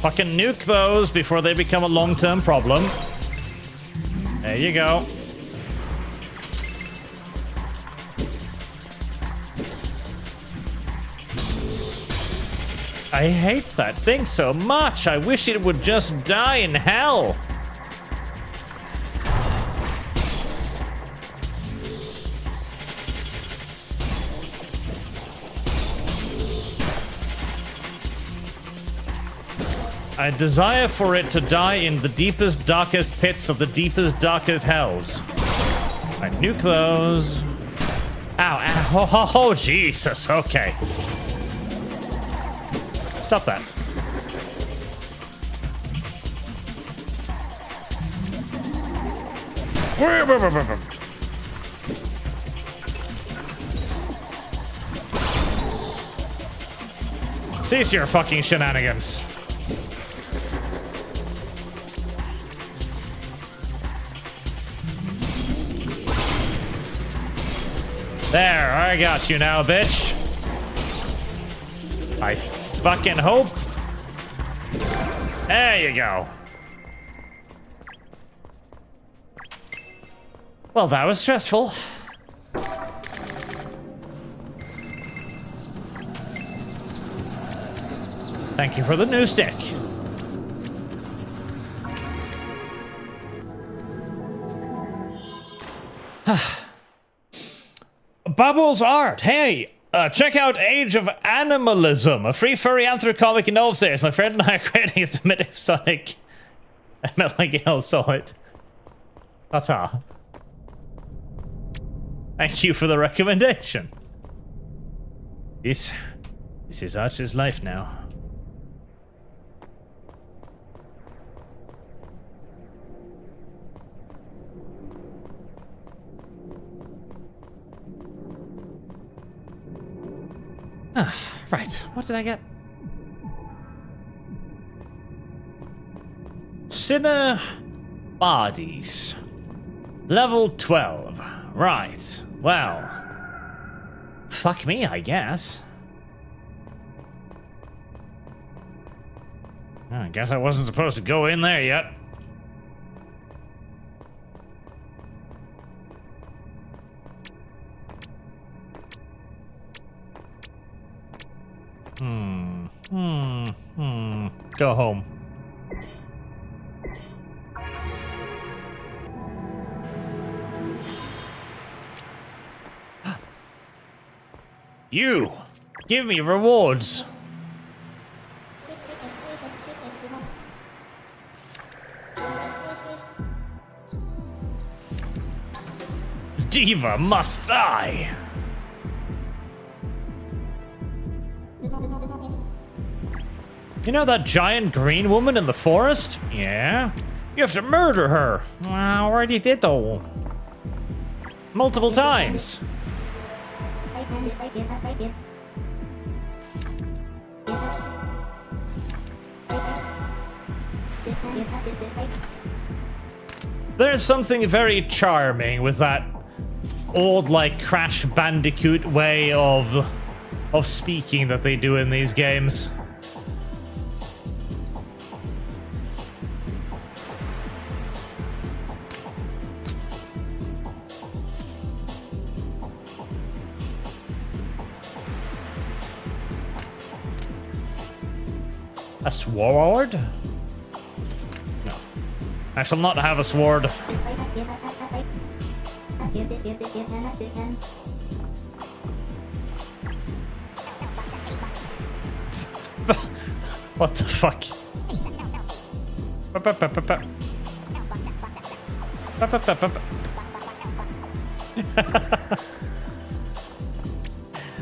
S1: Fucking nuke those before they become a long-term problem. There you go. I hate that thing so much. I wish it would just die in hell. I desire for it to die in the deepest, darkest pits of the deepest, darkest hells. I nuke those. Ow, ow, oh, Jesus, okay. Stop that. Cease your fucking shenanigans. There, I got you now, bitch. I fucking hope. There you go. Well, that was stressful. Thank you for the new stick. Bubbles Art. Hey, check out Age of Animalism, a free furry anthro comic in Nova series. My friend and I are creating a submittive Sonic. Metal Gear Solid. Ta-ta. Thank you for the recommendation. This is Archer's life now. Right, what did I get? Sinner Bodies. Level 12. Right, well. Fuck me, I guess. I guess I wasn't supposed to go in there yet. Go home. You! Give me rewards! Diva must die! You know that giant green woman in the forest? Yeah? You have to murder her. I already did though. Multiple times. There's something very charming with that old, like, Crash Bandicoot way of speaking that they do in these games. A sword? No. I shall not have a sword. What the fuck?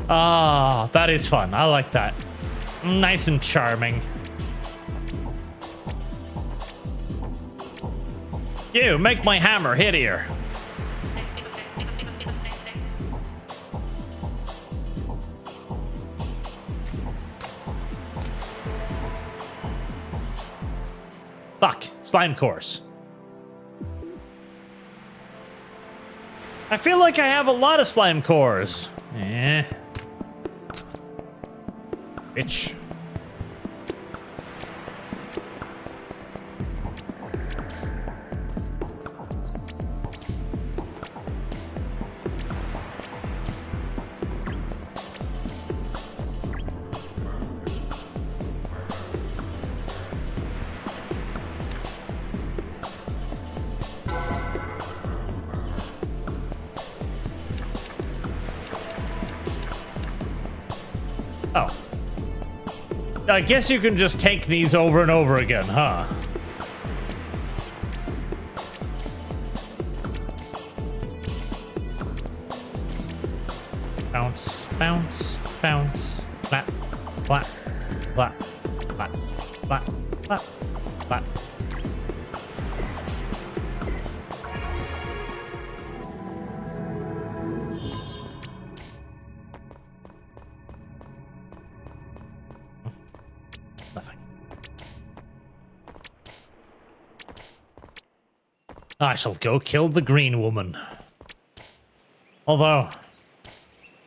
S1: Ah, that is fun. I like that. Nice and charming. You, make my hammer hittier. Fuck, slime course. I feel like I have a lot of slime cores. Eh. Bitch. Oh. I guess you can just take these over and over again, huh? Bounce, bounce, bounce. Flap, flap, flap, flap, flap, flap, flap. Nothing. I shall go kill the green woman. Although,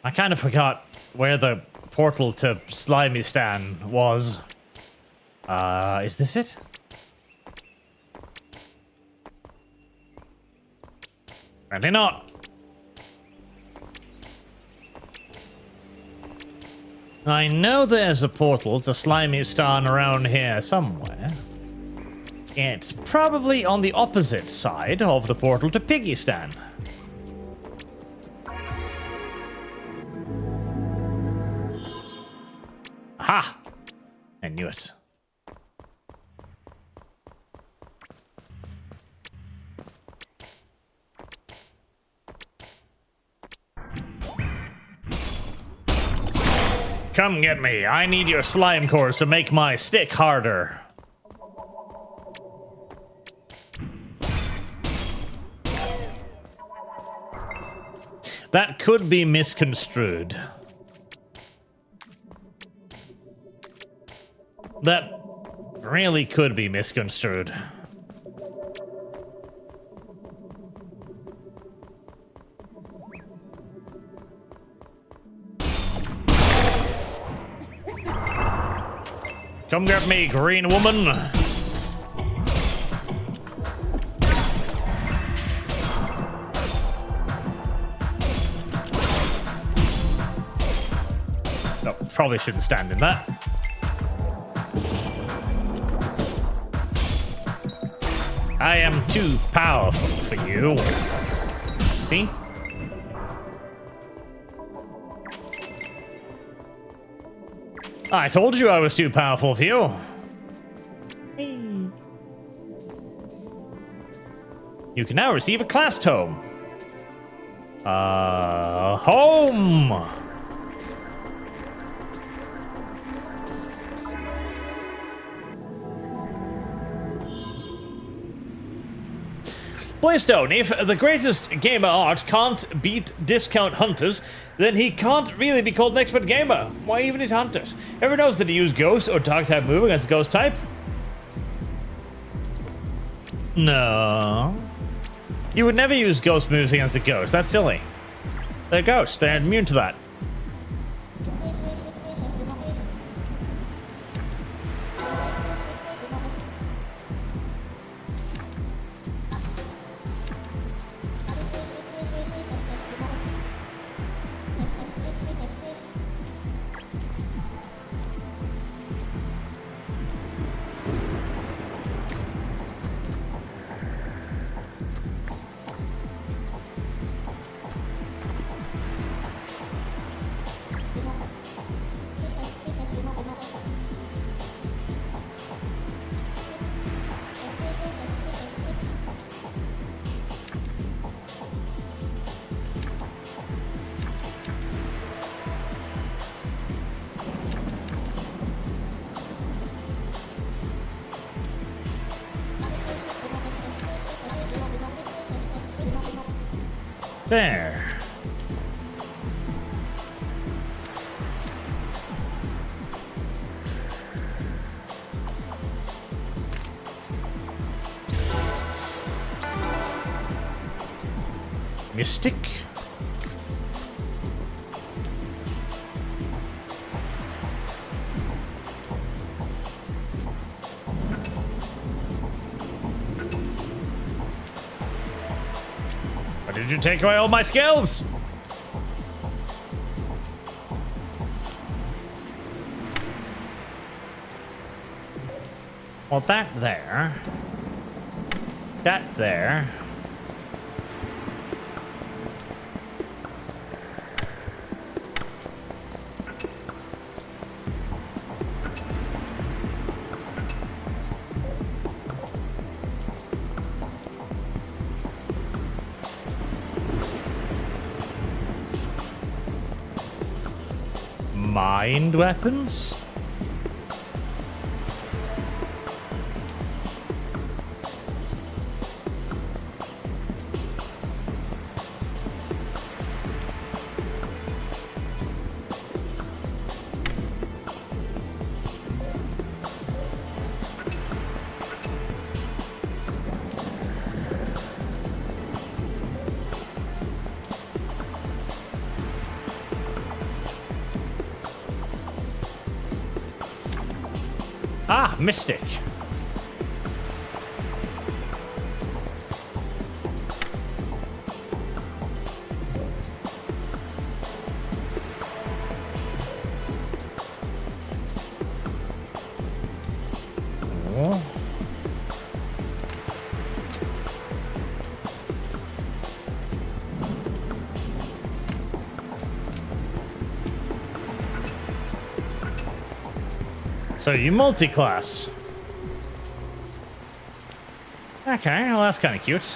S1: I kind of forgot where the portal to Slimistan was. Is this it? Apparently not. I know there's a portal to Slimistan around here somewhere. It's probably on the opposite side of the portal to Piggistan. Aha! I knew it. Come get me. I need your slime cores to make my stick harder. That could be misconstrued. That really could be misconstrued. Come get me, green woman. No, probably shouldn't stand in that. I am too powerful for you. See? I told you I was too powerful for you. You can now receive a class tome. Home. Blaystone, if the greatest gamer art can't beat discount hunters, then he can't really be called an expert gamer. Why even is hunters? Everyone knows that he used ghost or dark type move against ghost type? No. You would never use ghost moves against a ghost. That's silly. They're ghosts. They're immune to that. There. Mystic. Why did you take away all my skills? Well, that there. That there. Mind weapons? Ah, Mystic. Oh. So you multi-class. Okay, well that's kind of cute.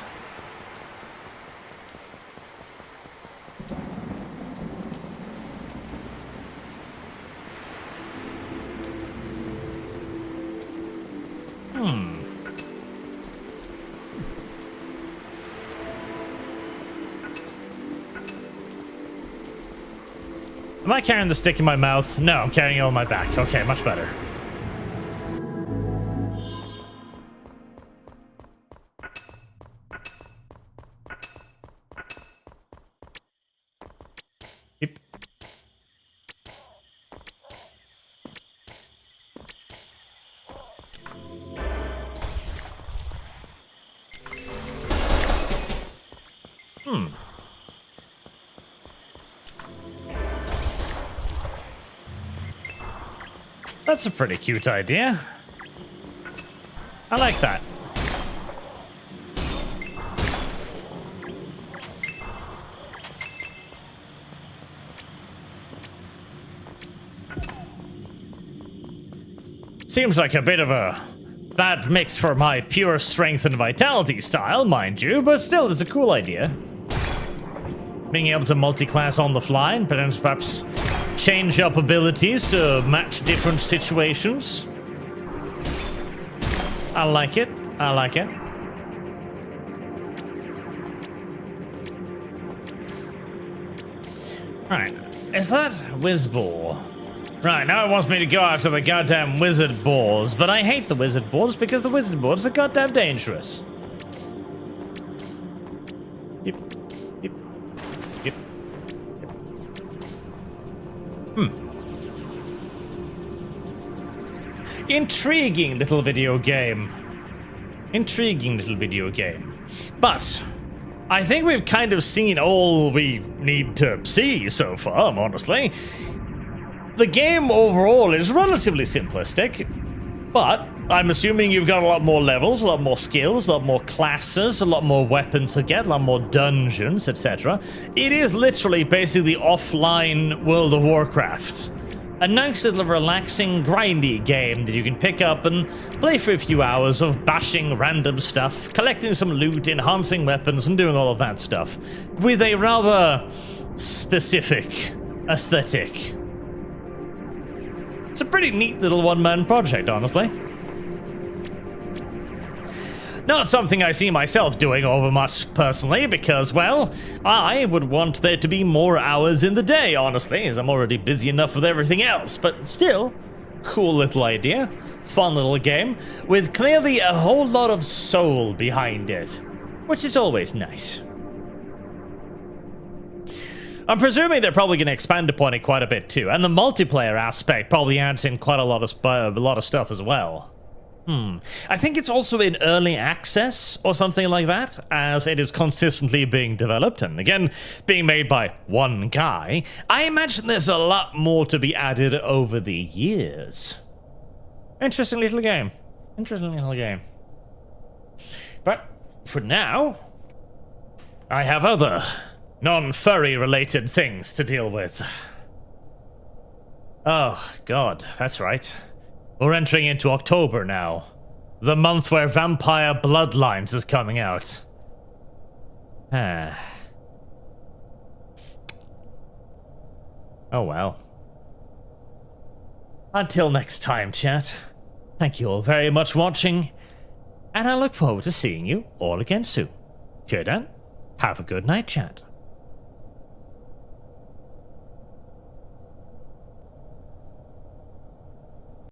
S1: Am I carrying the stick in my mouth? No, I'm carrying it on my back. Okay, much better. Yep. That's a pretty cute idea. I like that. Seems like a bit of a bad mix for my pure strength and vitality style, mind you, but still, it's a cool idea. Being able to multi-class on the fly and perhaps change up abilities to match different situations. I like it. I like it. Right. Is that Whizball? Right, now it wants me to go after the goddamn wizard balls, but I hate the wizard balls because the wizard balls are goddamn dangerous. Yep. Yep. Yep. Intriguing little video game. Intriguing little video game. But I think we've kind of seen all we need to see so far, honestly. The game overall is relatively simplistic, but I'm assuming you've got a lot more levels, a lot more skills, a lot more classes, a lot more weapons to get, a lot more dungeons, etc. It is literally basically offline World of Warcraft. A nice little relaxing, grindy game that you can pick up and play for a few hours of bashing random stuff, collecting some loot, enhancing weapons, and doing all of that stuff, with a rather specific aesthetic. It's a pretty neat little one-man project, honestly. Not something I see myself doing over much personally, because, well, I would want there to be more hours in the day, honestly, as I'm already busy enough with everything else, but still, cool little idea, fun little game, with clearly a whole lot of soul behind it, which is always nice. I'm presuming they're probably going to expand upon it quite a bit too, and the multiplayer aspect probably adds in quite a lot of stuff as well. I think it's also in early access or something like that, as it is consistently being developed, and again, being made by one guy. I imagine there's a lot more to be added over the years. Interesting little game. Interesting little game. But for now, I have other non-furry related things to deal with. Oh, God, that's right. We're entering into October now. The month where Vampire Bloodlines is coming out. Oh well. Until next time, chat. Thank you all very much for watching, and I look forward to seeing you all again soon. Cheer down. Have a good night, chat.